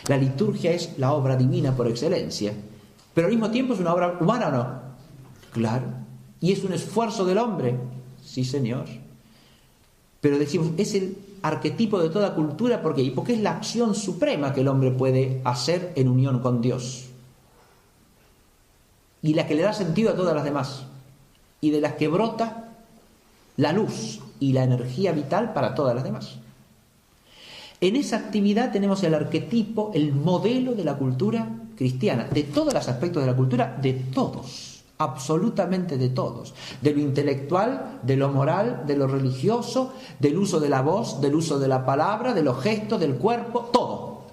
La liturgia es la obra divina por excelencia, pero al mismo tiempo es una obra humana, ¿o no? Claro. ¿Y es un esfuerzo del hombre? Sí, Señor. Pero decimos, es el arquetipo de toda cultura, ¿por qué? Porque es la acción suprema que el hombre puede hacer en unión con Dios, y la que le da sentido a todas las demás, y de las que brota la luz y la energía vital para todas las demás. En esa actividad tenemos el arquetipo, el modelo de la cultura cristiana, de todos los aspectos de la cultura, de todos, absolutamente de todos, de lo intelectual, de lo moral, de lo religioso, del uso de la voz, del uso de la palabra, de los gestos, del cuerpo, todo.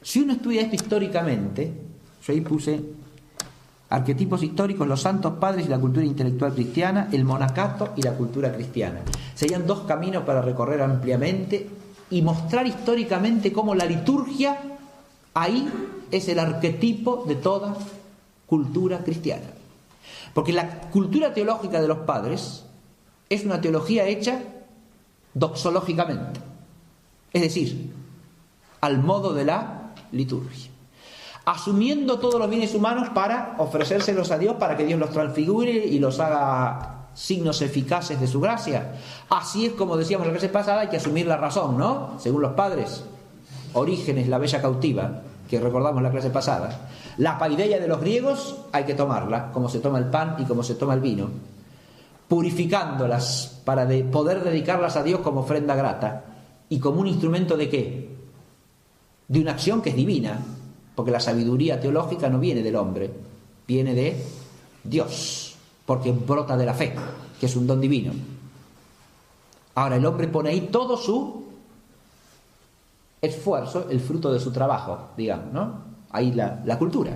Si uno estudia esto históricamente, yo ahí puse arquetipos históricos, los santos padres y la cultura intelectual cristiana, el monacato y la cultura cristiana. Serían dos caminos para recorrer ampliamente y mostrar históricamente cómo la liturgia ahí es el arquetipo de toda cultura cristiana. Porque la cultura teológica de los padres es una teología hecha doxológicamente, es decir, al modo de la liturgia. asumiendo todos los bienes humanos para ofrecérselos a Dios, para que Dios los transfigure y los haga signos eficaces de su gracia. Así es como decíamos la clase pasada, hay que asumir la razón, ¿no? Según los padres, Orígenes, la bella cautiva, que recordamos la clase pasada. La paideia de los griegos hay que tomarla, como se toma el pan y como se toma el vino, purificándolas para poder dedicarlas a Dios como ofrenda grata y como un instrumento de ¿qué? De una acción que es divina, porque la sabiduría teológica no viene del hombre, viene de Dios, porque brota de la fe, que es un don divino. Ahora el hombre pone ahí todo su esfuerzo, el fruto de su trabajo, digamos, ¿no? Ahí la cultura,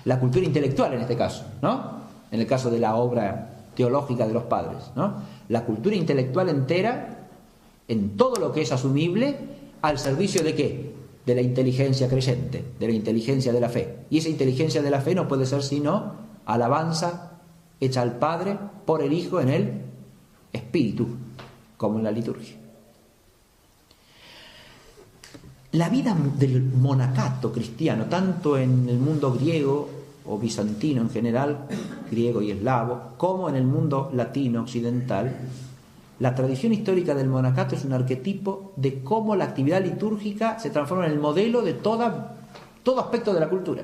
la cultura intelectual en este caso, ¿no? En el caso de la obra teológica de los padres, ¿no? La cultura intelectual entera, en todo lo que es asumible, al servicio de ¿qué? De la inteligencia creyente, de la inteligencia de la fe. Y esa inteligencia de la fe no puede ser sino alabanza hecha al Padre por el Hijo en el Espíritu, como en la liturgia. La vida del monacato cristiano, tanto en el mundo griego o bizantino en general, griego y eslavo, como en el mundo latino occidental, la tradición histórica del monacato es un arquetipo de cómo la actividad litúrgica se transforma en el modelo de todo aspecto de la cultura.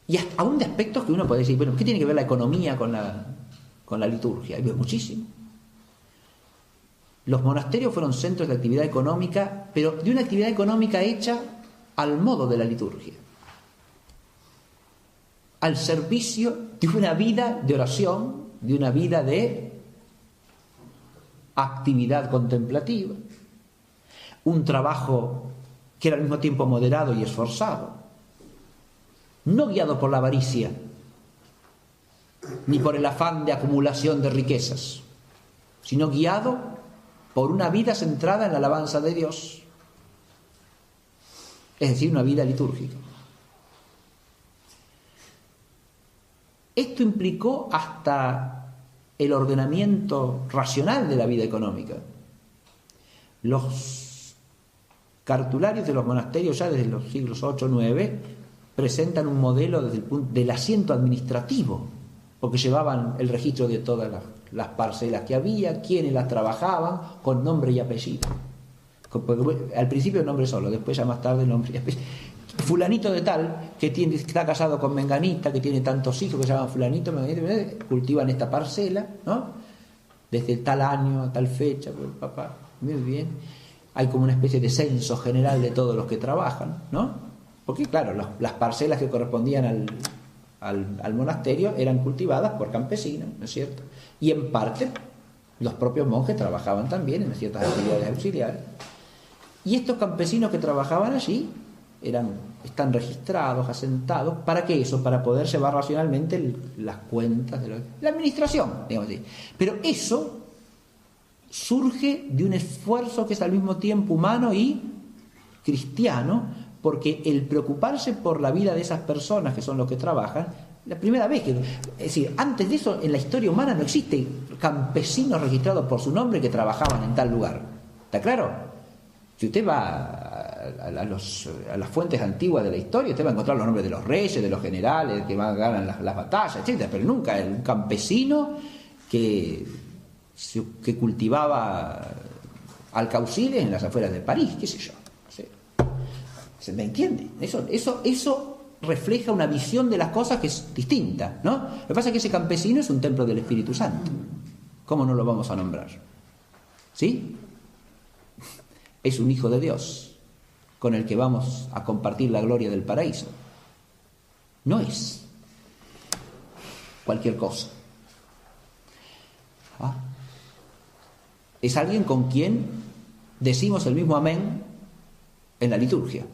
Y aún de aspectos que uno puede decir, bueno, ¿qué tiene que ver la economía con la liturgia? Hay muchísimo. Los monasterios fueron centros de actividad económica, pero de una actividad económica hecha al modo de la liturgia, al servicio de una vida de oración, de una vida de actividad contemplativa, un trabajo que era al mismo tiempo moderado y esforzado, no guiado por la avaricia ni por el afán de acumulación de riquezas, sino guiado por una vida centrada en la alabanza de Dios, es decir, una vida litúrgica. Esto implicó hasta el ordenamiento racional de la vida económica. Los cartularios de los monasterios ya desde los siglos 8 o 9 presentan un modelo desde el punto del asiento administrativo, porque llevaban el registro de todas las parcelas que había, quienes las trabajaban, con nombre y apellido. Al principio el nombre solo, después ya más tarde el nombre y apellido. Fulanito de tal, que está casado con menganita, que tiene tantos hijos que se llaman fulanito, menganita, cultivan esta parcela, ¿no? Desde tal año a tal fecha, pues, papá, muy bien. Hay como una especie de censo general de todos los que trabajan, ¿no? Porque claro, las parcelas que correspondían al monasterio eran cultivadas por campesinos, ¿no es cierto? Y en parte los propios monjes trabajaban también en ciertas actividades auxiliares. Y estos campesinos que trabajaban allí están registrados, asentados. ¿Para qué eso? Para poder llevar racionalmente las cuentas de la administración, digamos así. Pero eso surge de un esfuerzo que es al mismo tiempo humano y cristiano, porque el preocuparse por la vida de esas personas que son los que trabajan, la primera vez que... Es decir, antes de eso en la historia humana no existe campesinos registrados por su nombre que trabajaban en tal lugar. ¿Está claro? Si usted va a las fuentes antiguas de la historia, usted va a encontrar los nombres de los reyes, de los generales que ganan las batallas, etc. Pero nunca un campesino que cultivaba alcauciles en las afueras de París, qué sé yo. ¿Se me entiende? Eso refleja una visión de las cosas que es distinta, ¿no? Lo que pasa es que ese campesino es un templo del Espíritu Santo. ¿Cómo no lo vamos a nombrar? ¿Sí? Es un hijo de Dios con el que vamos a compartir la gloria del paraíso. No es cualquier cosa. ¿Ah? Es alguien con quien decimos el mismo amén en la liturgia.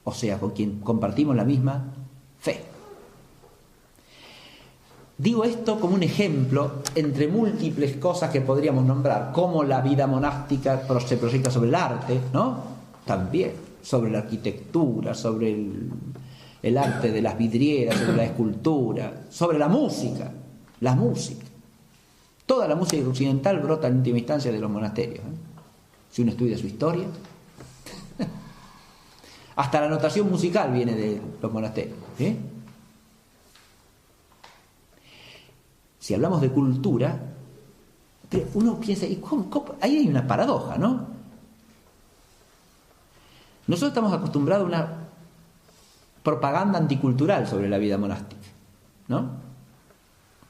O sea, con quien compartimos la misma fe. Digo esto como un ejemplo entre múltiples cosas que podríamos nombrar, como la vida monástica se proyecta sobre el arte, ¿no? También sobre la arquitectura, sobre el arte de las vidrieras, sobre la escultura, sobre la música. La música. Toda la música occidental brota en última instancia de los monasterios, ¿eh? si uno estudia su historia. Hasta la notación musical viene de los monasterios, ¿sí? Si hablamos de cultura, uno piensa, ¿y cómo? Ahí hay una paradoja, ¿no? Nosotros estamos acostumbrados a una propaganda anticultural sobre la vida monástica, ¿no?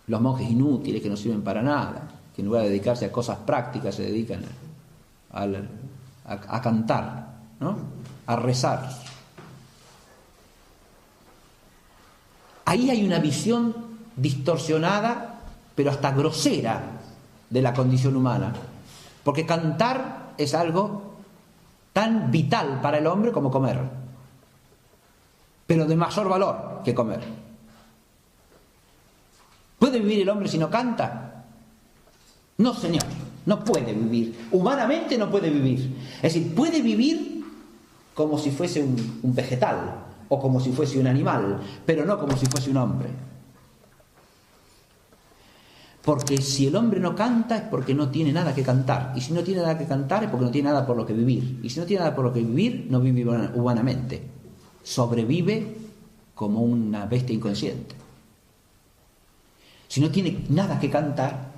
Los monjes inútiles que no sirven para nada, que en lugar de dedicarse a cosas prácticas se dedican a cantar, ¿no? A rezar. Ahí hay una visión distorsionada, pero hasta grosera, de la condición humana, porque cantar es algo tan vital para el hombre como comer, pero de mayor valor que comer. ¿Puede vivir el hombre si no canta? No, señor, no puede vivir. Humanamente no puede vivir. Es decir, puede vivir como si fuese un vegetal o como si fuese un animal, pero no como si fuese un hombre. Porque si el hombre no canta es porque no tiene nada que cantar, y si no tiene nada que cantar es porque no tiene nada por lo que vivir, y si no tiene nada por lo que vivir no vive humanamente, sobrevive como una bestia inconsciente. Si no tiene nada que cantar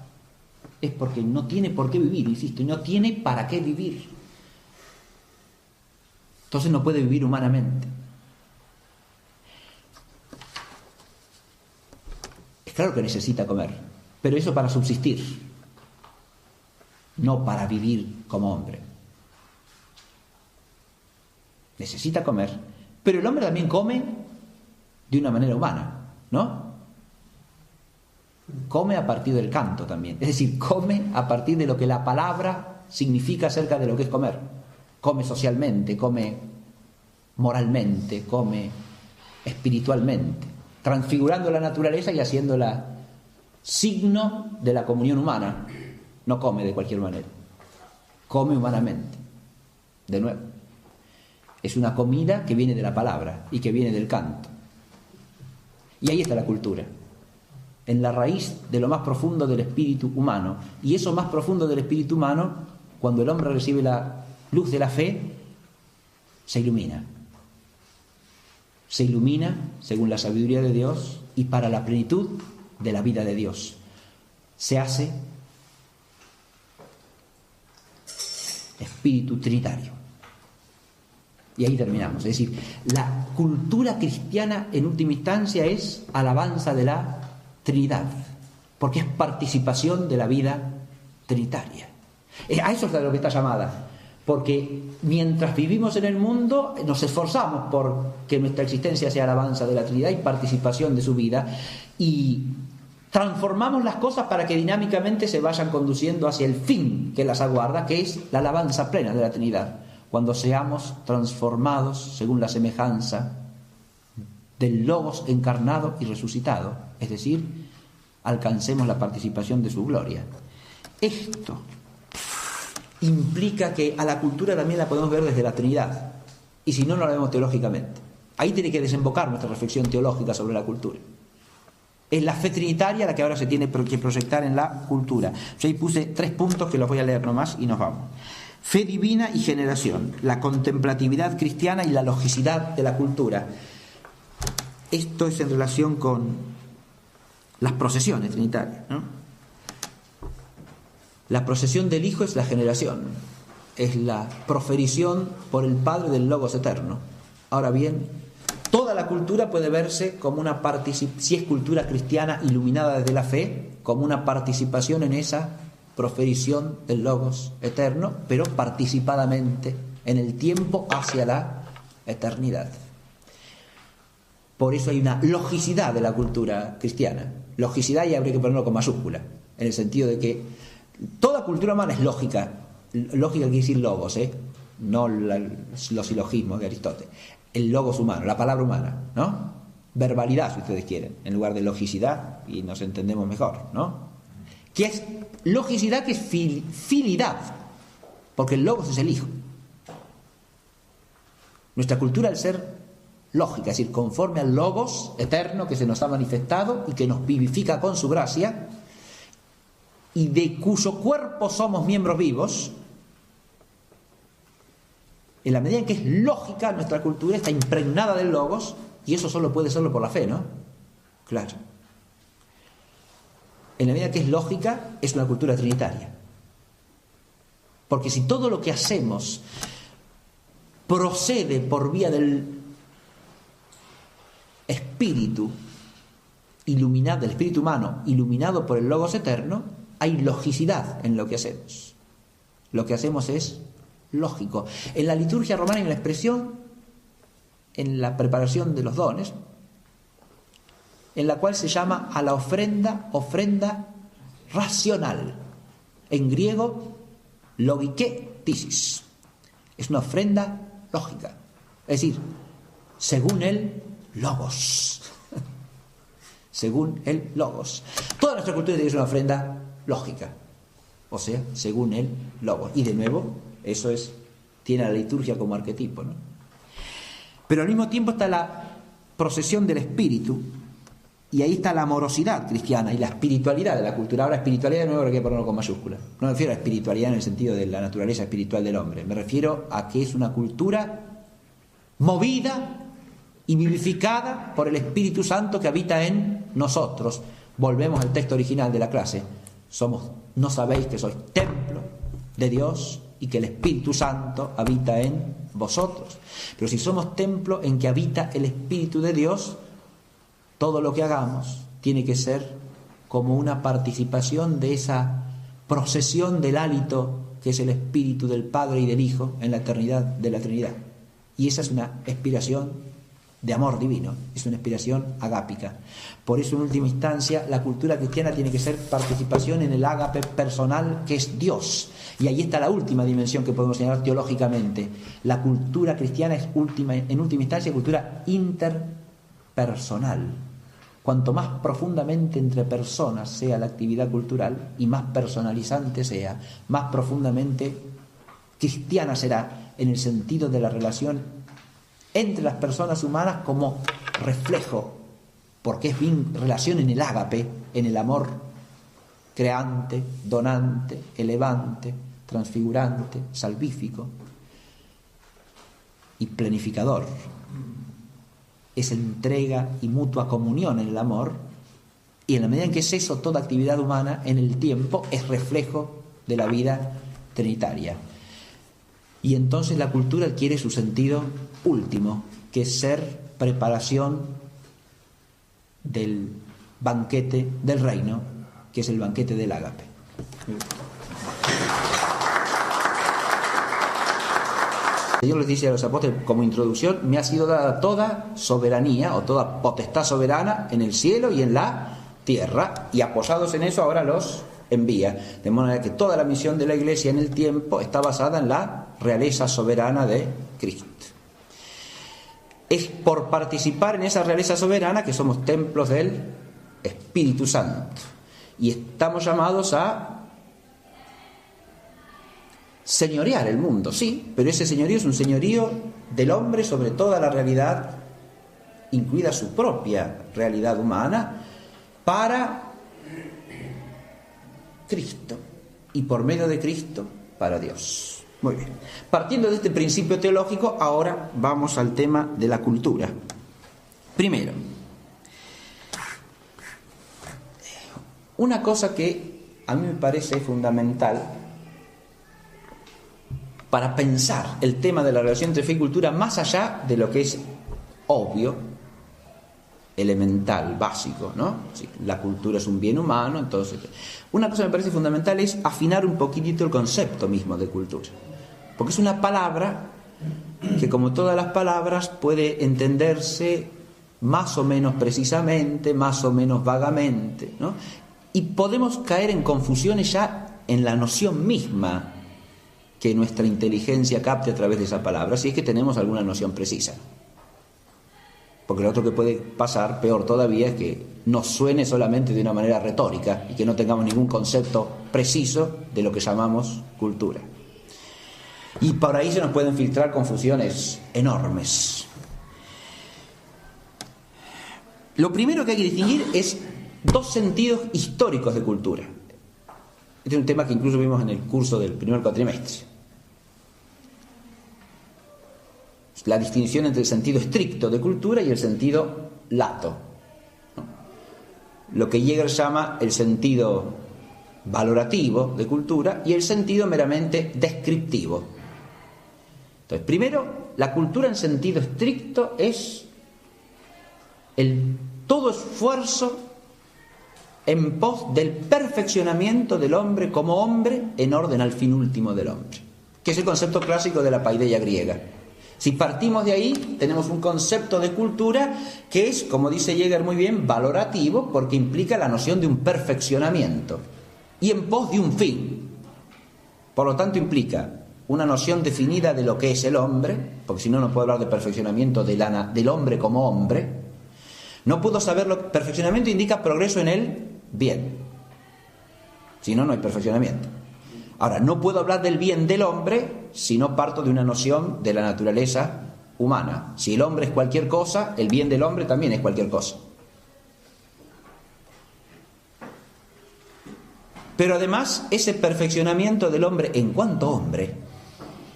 es porque no tiene por qué vivir, insisto, y no tiene para qué vivir. Entonces no puede vivir humanamente. Es claro que necesita comer, pero eso para subsistir, no para vivir como hombre. Necesita comer, pero el hombre también come de una manera humana, ¿no? Come a partir del canto también, es decir, come a partir de lo que la palabra significa acerca de lo que es comer. Come socialmente, come moralmente, come espiritualmente, transfigurando la naturaleza y haciéndola signo de la comunión humana. No come de cualquier manera, come humanamente. De nuevo, es una comida que viene de la palabra y que viene del canto. Y ahí está la cultura, en la raíz de lo más profundo del espíritu humano. Y eso más profundo del espíritu humano, cuando el hombre recibe la luz de la fe, se ilumina. Se ilumina según la sabiduría de Dios y para la plenitud de la vida de Dios. Se hace espíritu trinitario. Y ahí terminamos. Es decir, la cultura cristiana en última instancia es alabanza de la Trinidad, porque es participación de la vida trinitaria. A eso es a lo que está llamada. Porque mientras vivimos en el mundo nos esforzamos por que nuestra existencia sea alabanza de la Trinidad y participación de su vida, y transformamos las cosas para que dinámicamente se vayan conduciendo hacia el fin que las aguarda, que es la alabanza plena de la Trinidad, cuando seamos transformados según la semejanza del Logos encarnado y resucitado, es decir, alcancemos la participación de su gloria. Esto implica que a la cultura también la podemos ver desde la Trinidad, y si no, no la vemos teológicamente. Ahí tiene que desembocar nuestra reflexión teológica sobre la cultura. Es la fe trinitaria la que ahora se tiene que proyectar en la cultura. Yo ahí puse 3 puntos que los voy a leer nomás y nos vamos. Fe divina y generación, la contemplatividad cristiana y la logicidad de la cultura. Esto es en relación con las procesiones trinitarias, ¿no? La procesión del Hijo es la generación, es la proferición por el Padre del Logos eterno. Ahora bien, toda la cultura puede verse como una participación, si es cultura cristiana iluminada desde la fe, como una participación en esa proferición del Logos eterno, pero participadamente en el tiempo hacia la eternidad. Por eso hay una logicidad de la cultura cristiana. Logicidad, y habría que ponerlo con mayúscula, en el sentido de que toda cultura humana es lógica. Lógica quiere decir logos, no los silogismos de Aristóteles. El logos humano, la palabra humana, ¿no? Verbalidad, si ustedes quieren, en lugar de logicidad, y nos entendemos mejor, ¿no? ¿Qué es logicidad? Que es filidad, porque el logos es el Hijo. Nuestra cultura, al ser lógica, es decir, conforme al logos eterno que se nos ha manifestado y que nos vivifica con su gracia, y de cuyo cuerpo somos miembros vivos, En la medida en que es lógica, nuestra cultura está impregnada del logos, y eso solo puede serlo por la fe, ¿no? Claro. En la medida que es lógica, es una cultura trinitaria. Porque si todo lo que hacemos procede por vía del espíritu iluminado, del espíritu humano iluminado por el logos eterno, hay logicidad en lo que hacemos. Lo que hacemos es lógico. En la liturgia romana hay una expresión, en la preparación de los dones, en la cual se llama a la ofrenda racional. En griego, logike tisis. Es una ofrenda lógica. Es decir, según el logos. Según el logos. Toda nuestra cultura tiene una ofrenda lógica. O sea, según el logos. Y de nuevo, eso tiene a la liturgia como arquetipo, ¿no? Pero al mismo tiempo está la procesión del espíritu, y ahí está la amorosidad cristiana y la espiritualidad de la cultura. Ahora, espiritualidad de nuevo hay que ponerlo con mayúscula. No me refiero a espiritualidad en el sentido de la naturaleza espiritual del hombre. Me refiero a que es una cultura movida y vivificada por el Espíritu Santo que habita en nosotros. Volvemos al texto original de la clase. ¿No sabéis que sois templo de Dios y que el Espíritu Santo habita en vosotros? Pero si somos templo en que habita el Espíritu de Dios, todo lo que hagamos tiene que ser como una participación de esa procesión del hálito que es el Espíritu del Padre y del Hijo en la eternidad de la Trinidad. Y esa es una inspiración de amor divino, es una inspiración agápica. Por eso, en última instancia, la cultura cristiana tiene que ser participación en el ágape personal que es Dios. Y ahí está la última dimensión que podemos señalar teológicamente. La cultura cristiana es en última instancia cultura interpersonal. Cuanto más profundamente entre personas sea la actividad cultural y más personalizante sea, más profundamente cristiana será en el sentido de la relación entre las personas humanas como reflejo, porque es bien relación en el ágape, en el amor creante, donante, elevante, transfigurante, salvífico y planificador. Es entrega y mutua comunión en el amor, y en la medida en que es eso, toda actividad humana en el tiempo es reflejo de la vida trinitaria. Y entonces la cultura adquiere su sentido último, que es ser preparación del banquete del reino, que es el banquete del ágape. El Señor les dice a los apóstoles como introducción: me ha sido dada toda soberanía o toda potestad soberana en el cielo y en la tierra, y apoyados en eso ahora los envía. De manera que toda la misión de la Iglesia en el tiempo está basada en la realeza soberana de Cristo. Es por participar en esa realeza soberana que somos templos del Espíritu Santo, y estamos llamados a señorear el mundo, sí, pero ese señorío es un señorío del hombre sobre toda la realidad, incluida su propia realidad humana, para Cristo y por medio de Cristo para Dios. Muy bien. Partiendo de este principio teológico, ahora vamos al tema de la cultura. Primero, una cosa que a mí me parece fundamental para pensar el tema de la relación entre fe y cultura más allá de lo que es obvio, elemental, básico, ¿no? Sí, la cultura es un bien humano, entonces una cosa que me parece fundamental es afinar un poquitito el concepto mismo de cultura, porque es una palabra que, como todas las palabras, puede entenderse más o menos precisamente, más o menos vagamente, ¿no? Y podemos caer en confusiones ya en la noción misma que nuestra inteligencia capte a través de esa palabra, si es que tenemos alguna noción precisa. Porque lo otro que puede pasar, peor todavía, es que nos suene solamente de una manera retórica y que no tengamos ningún concepto preciso de lo que llamamos cultura. Y por ahí se nos pueden filtrar confusiones enormes. Lo primero que hay que distinguir es dos sentidos históricos de cultura. Este es un tema que incluso vimos en el curso del primer cuatrimestre. la distinción entre el sentido estricto de cultura y el sentido lato, ¿no? Lo que Jäger llama el sentido valorativo de cultura y el sentido meramente descriptivo. Entonces, primero, la cultura en sentido estricto es todo esfuerzo en pos del perfeccionamiento del hombre como hombre en orden al fin último del hombre, que es el concepto clásico de la paideia griega. Si partimos de ahí, tenemos un concepto de cultura que es, como dice Jäger muy bien, valorativo, porque implica la noción de un perfeccionamiento y en pos de un fin. Por lo tanto, implica una noción definida de lo que es el hombre, porque si no, no puedo hablar de perfeccionamiento del hombre como hombre. No puedo saberlo. Perfeccionamiento indica progreso en el bien. Si no, no hay perfeccionamiento. Ahora, no puedo hablar del bien del hombre si no parto de una noción de la naturaleza humana. Si el hombre es cualquier cosa, el bien del hombre también es cualquier cosa. Pero además, ese perfeccionamiento del hombre en cuanto hombre,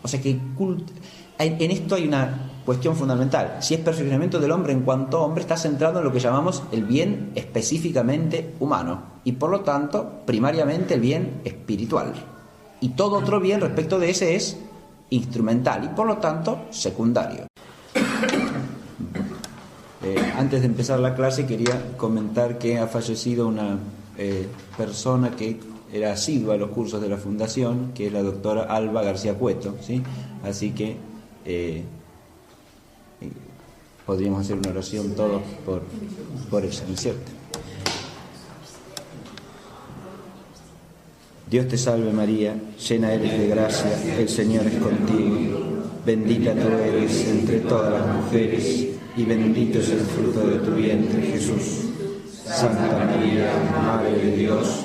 o sea que en esto hay una cuestión fundamental. Si es perfeccionamiento del hombre en cuanto hombre, está centrado en lo que llamamos el bien específicamente humano y por lo tanto, primariamente el bien espiritual. Y todo otro bien respecto de ese es instrumental y por lo tanto secundario. Antes de empezar la clase quería comentar que ha fallecido una persona que era asidua a los cursos de la Fundación, que es la doctora Alba García Cueto, ¿sí? Así que podríamos hacer una oración todos por ella, ¿no es cierto? Dios te salve María, llena eres de gracia, el Señor es contigo, bendita tú eres entre todas las mujeres y bendito es el fruto de tu vientre Jesús. Santa María, Madre de Dios,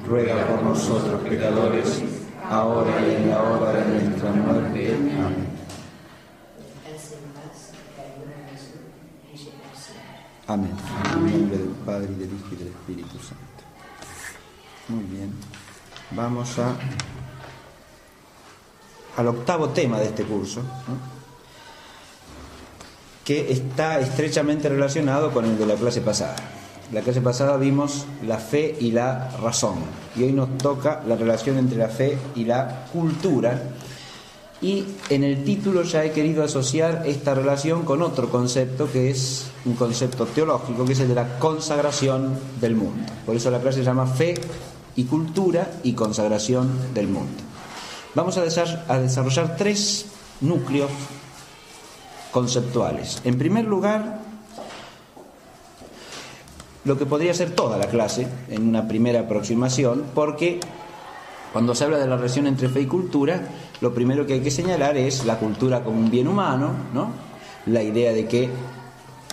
ruega por nosotros pecadores, ahora y en la hora de nuestra muerte. Amén. Amén. En el nombre del Padre, y del Hijo, y del Espíritu Santo. Muy bien. Vamos al octavo tema de este curso, ¿no? Que está estrechamente relacionado con el de la clase pasada. La clase pasada vimos la fe y la razón, y hoy nos toca la relación entre la fe y la cultura. Y en el título ya he querido asociar esta relación con otro concepto que es un concepto teológico, que es el de la consagración del mundo. Por eso la clase se llama Fe y Cultura y Consagración del Mundo. Vamos a desarrollar tres núcleos conceptuales. En primer lugar, lo que podría ser toda la clase en una primera aproximación, porque cuando se habla de la relación entre fe y cultura, lo primero que hay que señalar es la cultura como un bien humano, ¿no? La idea de que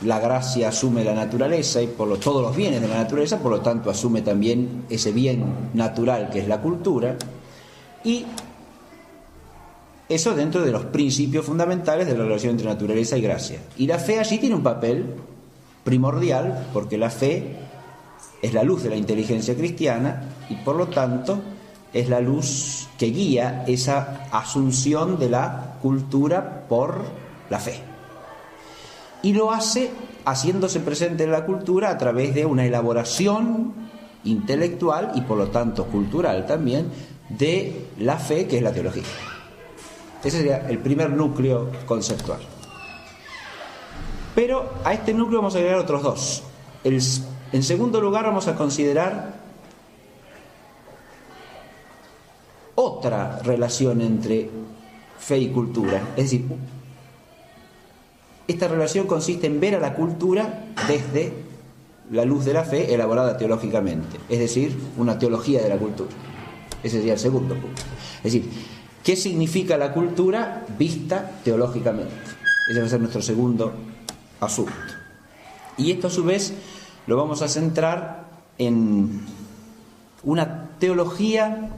la gracia asume la naturaleza y todos los bienes de la naturaleza, por lo tanto asume también ese bien natural que es la cultura, y eso dentro de los principios fundamentales de la relación entre naturaleza y gracia. Y la fe allí tiene un papel primordial, porque la fe es la luz de la inteligencia cristiana y por lo tanto es la luz que guía esa asunción de la cultura por la fe. Y lo hace haciéndose presente en la cultura a través de una elaboración intelectual y por lo tanto cultural también de la fe, que es la teología. Ese sería el primer núcleo conceptual. Pero a este núcleo vamos a agregar otros dos. En segundo lugar vamos a considerar otra relación entre fe y cultura. Es decir, esta relación consiste en ver a la cultura desde la luz de la fe elaborada teológicamente. Es decir, una teología de la cultura. Ese sería el segundo punto. Es decir, ¿qué significa la cultura vista teológicamente? Ese va a ser nuestro segundo asunto. Y esto a su vez lo vamos a centrar en una teología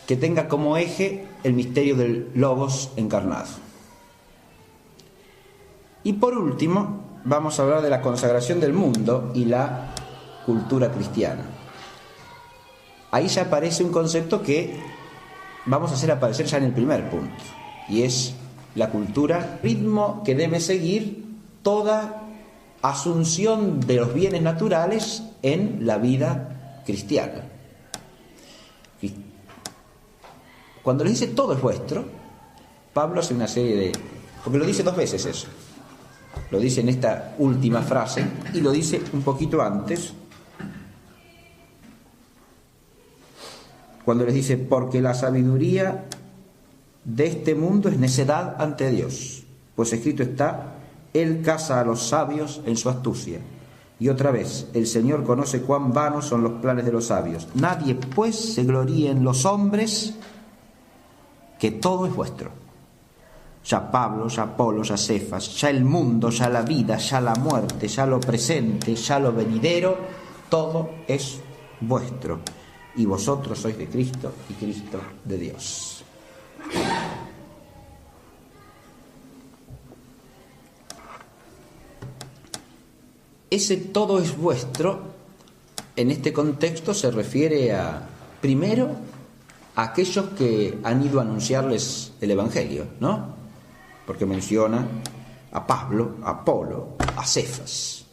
que tenga como eje el misterio del Logos encarnado. Y por último vamos a hablar de la consagración del mundo y la cultura cristiana. Ahí ya aparece un concepto que vamos a hacer aparecer ya en el primer punto, y es la cultura, ritmo que debe seguir toda asunción de los bienes naturales en la vida cristiana. Cuando les dice todo es vuestro, Pablo hace una serie de... porque lo dice 2 veces eso. Lo dice en esta última frase y lo dice un poquito antes, cuando les dice, porque la sabiduría de este mundo es necedad ante Dios, pues escrito está, Él caza a los sabios en su astucia. Y otra vez, el Señor conoce cuán vanos son los planes de los sabios. Nadie pues se gloríe en los hombres, que todo es vuestro. Ya Pablo, ya Apolo, ya Cefas, ya el mundo, ya la vida, ya la muerte, ya lo presente, ya lo venidero, todo es vuestro. Y vosotros sois de Cristo y Cristo de Dios. Ese todo es vuestro, en este contexto se refiere a, primero, a aquellos que han ido a anunciarles el Evangelio, ¿no? Porque menciona a Pablo, a Apolo, a Cefas.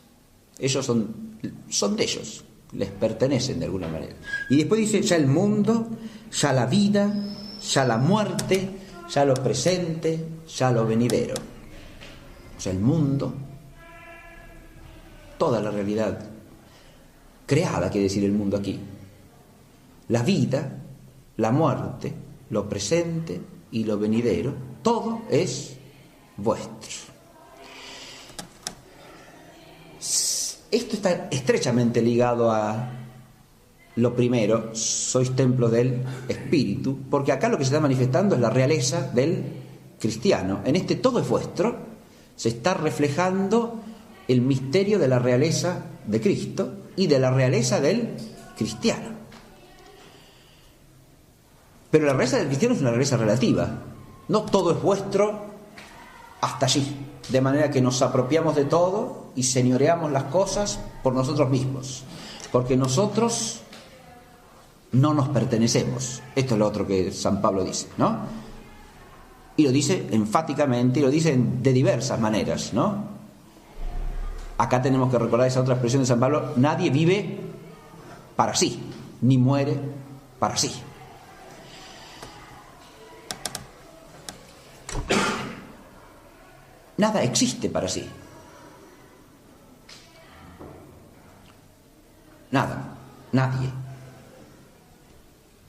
Ellos son de ellos, les pertenecen de alguna manera. Y después dice, ya el mundo, ya la vida, ya la muerte, ya lo presente, ya lo venidero. O sea, el mundo, toda la realidad creada, quiere decir el mundo aquí. La vida, la muerte, lo presente y lo venidero, todo es vuestro. Esto está estrechamente ligado a lo primero, sois templo del Espíritu, porque acá lo que se está manifestando es la realeza del cristiano. En este todo es vuestro, se está reflejando el misterio de la realeza de Cristo y de la realeza del cristiano. Pero la realeza del cristiano es una realeza relativa. No todo es vuestro hasta allí, de manera que nos apropiamos de todo y señoreamos las cosas por nosotros mismos, porque nosotros no nos pertenecemos. Esto es lo otro que San Pablo dice, ¿no? Y lo dice enfáticamente, y lo dice de diversas maneras, ¿no? Acá tenemos que recordar esa otra expresión de San Pablo: nadie vive para sí, ni muere para sí. Nada existe para sí. Nada, nadie.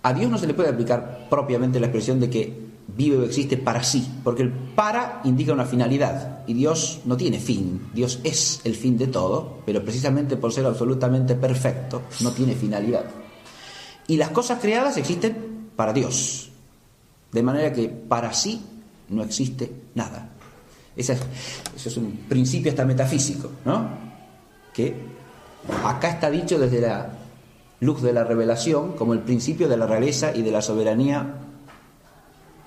A Dios no se le puede aplicar propiamente la expresión de que vive o existe para sí, porque el para indica una finalidad y Dios no tiene fin. Dios es el fin de todo, pero precisamente por ser absolutamente perfecto no tiene finalidad. Y las cosas creadas existen para Dios, de manera que para sí no existe nada. Eso es un principio hasta metafísico, ¿no? Que acá está dicho desde la luz de la revelación como el principio de la realeza y de la soberanía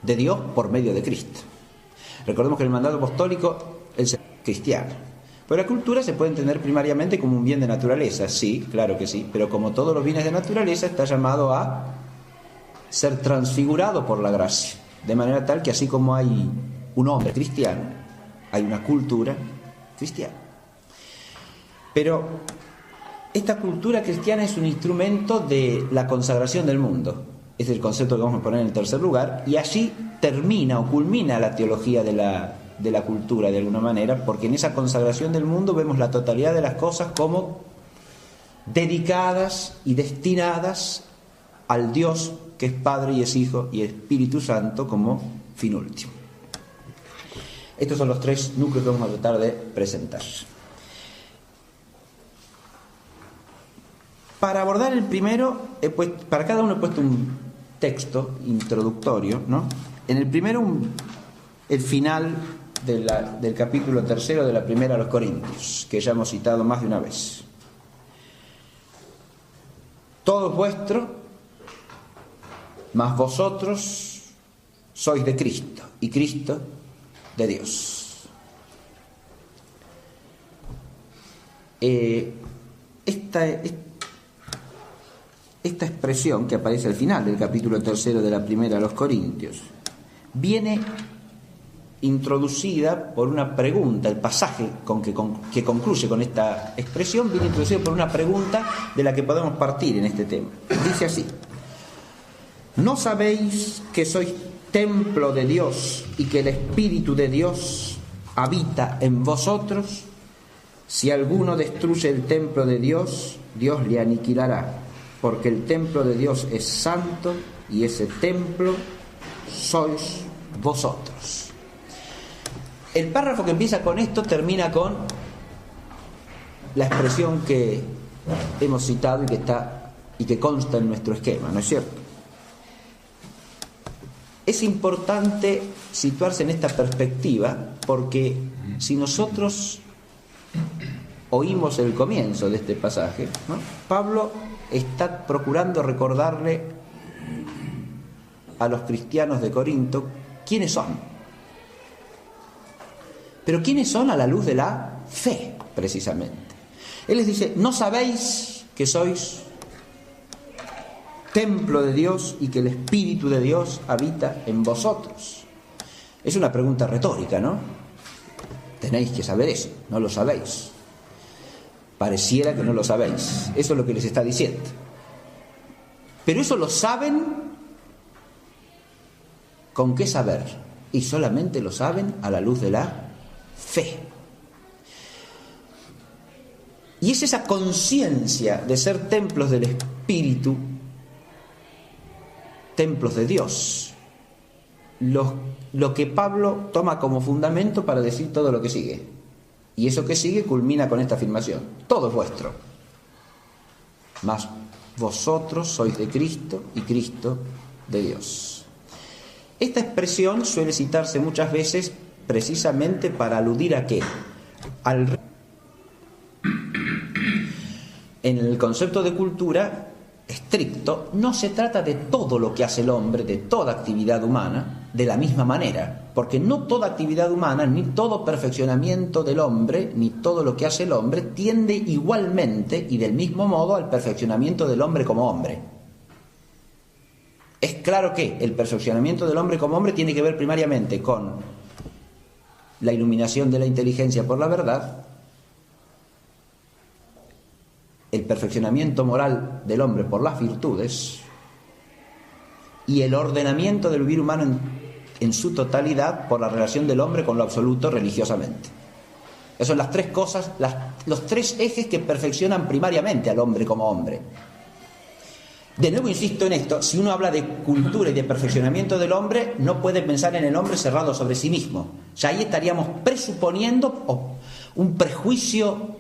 de Dios por medio de Cristo. Recordemos que el mandato apostólico es cristiano. Pero la cultura se puede entender primariamente como un bien de naturaleza, sí, claro que sí, pero como todos los bienes de naturaleza está llamado a ser transfigurado por la gracia, de manera tal que así como hay un hombre cristiano, hay una cultura cristiana. Pero esta cultura cristiana es un instrumento de la consagración del mundo. Es el concepto que vamos a poner en el tercer lugar, y allí termina o culmina la teología de la cultura de alguna manera, porque en esa consagración del mundo vemos la totalidad de las cosas como dedicadas y destinadas al Dios que es Padre y es Hijo y Espíritu Santo como fin último. Estos son los 3 núcleos que vamos a tratar de presentar. Para abordar el primero, para cada uno he puesto un texto introductorio, ¿no? En el primero, el final del capítulo 3 de la primera a los Corintios, que ya hemos citado más de una vez. Todo es vuestro, mas vosotros sois de Cristo, y Cristo de Dios. Esta expresión que aparece al final del capítulo 3 de la primera a los Corintios viene introducida por una pregunta. El pasaje que concluye con esta expresión viene introducido por una pregunta de la que podemos partir en este tema. Dice así: ¿no sabéis que sois templo de Dios y que el Espíritu de Dios habita en vosotros? Si alguno destruye el templo de Dios, Dios le aniquilará, porque el templo de Dios es santo y ese templo sois vosotros. El párrafo que empieza con esto termina con la expresión que hemos citado y que consta en nuestro esquema, ¿no es cierto? Es importante situarse en esta perspectiva porque si nosotros oímos el comienzo de este pasaje, ¿no?, Pablo está procurando recordarle a los cristianos de Corinto quiénes son. Pero quiénes son a la luz de la fe, precisamente. Él les dice: ¿no sabéis que sois templo de Dios y que el Espíritu de Dios habita en vosotros? Es una pregunta retórica, ¿no? Tenéis que saber eso, no lo sabéis. Pareciera que no lo sabéis. Eso es lo que les está diciendo. Pero eso lo saben. ¿Con qué saber? Y solamente lo saben a la luz de la fe. Y es esa conciencia de ser templos del Espíritu, templos de Dios, lo que Pablo toma como fundamento para decir todo lo que sigue. Y eso que sigue culmina con esta afirmación: todo es vuestro, mas vosotros sois de Cristo y Cristo de Dios. Esta expresión suele citarse muchas veces precisamente para aludir a ¿qué? En el concepto de cultura estricto, no se trata de todo lo que hace el hombre, de toda actividad humana, de la misma manera, porque no toda actividad humana, ni todo perfeccionamiento del hombre, ni todo lo que hace el hombre, tiende igualmente y del mismo modo al perfeccionamiento del hombre como hombre. Es claro que el perfeccionamiento del hombre como hombre tiene que ver primariamente con la iluminación de la inteligencia por la verdad, el perfeccionamiento moral del hombre por las virtudes y el ordenamiento del vivir humano en su totalidad por la relación del hombre con lo absoluto religiosamente. Esas son las tres cosas, los tres ejes que perfeccionan primariamente al hombre como hombre. De nuevo insisto en esto: si uno habla de cultura y de perfeccionamiento del hombre, no puede pensar en el hombre cerrado sobre sí mismo. Ya ahí estaríamos presuponiendo un prejuicio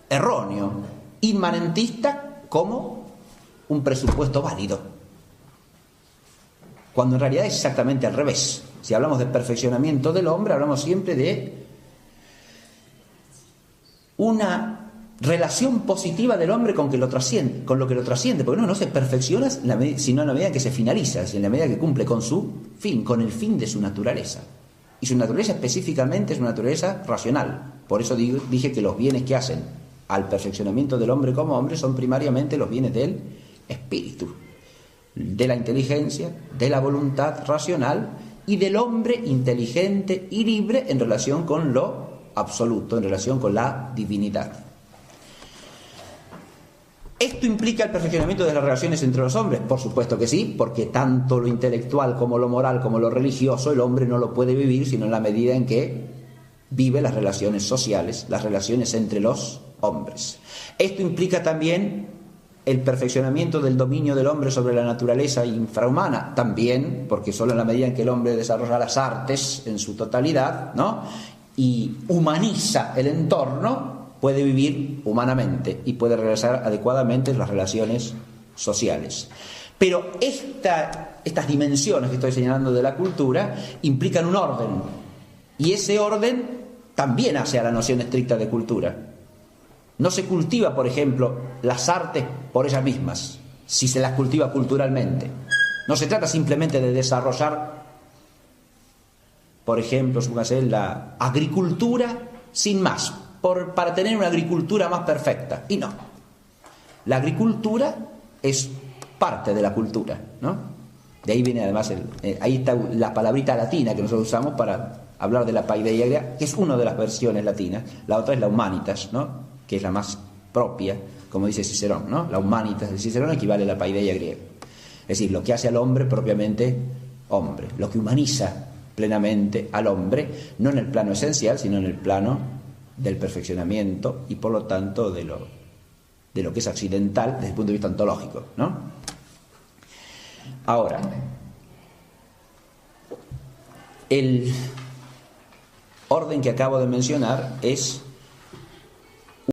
erróneo, inmanentista, como un presupuesto válido, cuando en realidad es exactamente al revés. Si hablamos de perfeccionamiento del hombre, hablamos siempre de una relación positiva del hombre con lo que lo trasciende, porque no se perfecciona sino en la medida que se finaliza, en la medida que cumple con su fin, con el fin de su naturaleza. Y su naturaleza específicamente es una naturaleza racional. Por eso dije que los bienes que hacen al perfeccionamiento del hombre como hombre son primariamente los bienes del espíritu, de la inteligencia, de la voluntad racional y del hombre inteligente y libre en relación con lo absoluto, en relación con la divinidad. ¿Esto implica el perfeccionamiento de las relaciones entre los hombres? Por supuesto que sí, porque tanto lo intelectual como lo moral como lo religioso el hombre no lo puede vivir sino en la medida en que vive las relaciones sociales, las relaciones entre los hombres. Esto implica también el perfeccionamiento del dominio del hombre sobre la naturaleza infrahumana, también, porque solo en la medida en que el hombre desarrolla las artes en su totalidad, ¿no?, y humaniza el entorno, puede vivir humanamente y puede realizar adecuadamente las relaciones sociales. Pero estas dimensiones que estoy señalando de la cultura implican un orden, y ese orden también hace a la noción estricta de cultura. No se cultiva, por ejemplo, las artes por ellas mismas, si se las cultiva culturalmente. No se trata simplemente de desarrollar, por ejemplo, la agricultura sin más, para tener una agricultura más perfecta. Y no. La agricultura es parte de la cultura, ¿no? De ahí viene además, ahí está la palabrita latina que nosotros usamos para hablar de la paideia griega, que es una de las versiones latinas. La otra es la humanitas, ¿no? Que es la más propia, como dice Cicerón, ¿no? La humanitas de Cicerón equivale a la paideia griega. Es decir, lo que hace al hombre propiamente hombre, lo que humaniza plenamente al hombre, no en el plano esencial, sino en el plano del perfeccionamiento y por lo tanto de lo que es accidental desde el punto de vista ontológico, ¿no? Ahora, el orden que acabo de mencionar es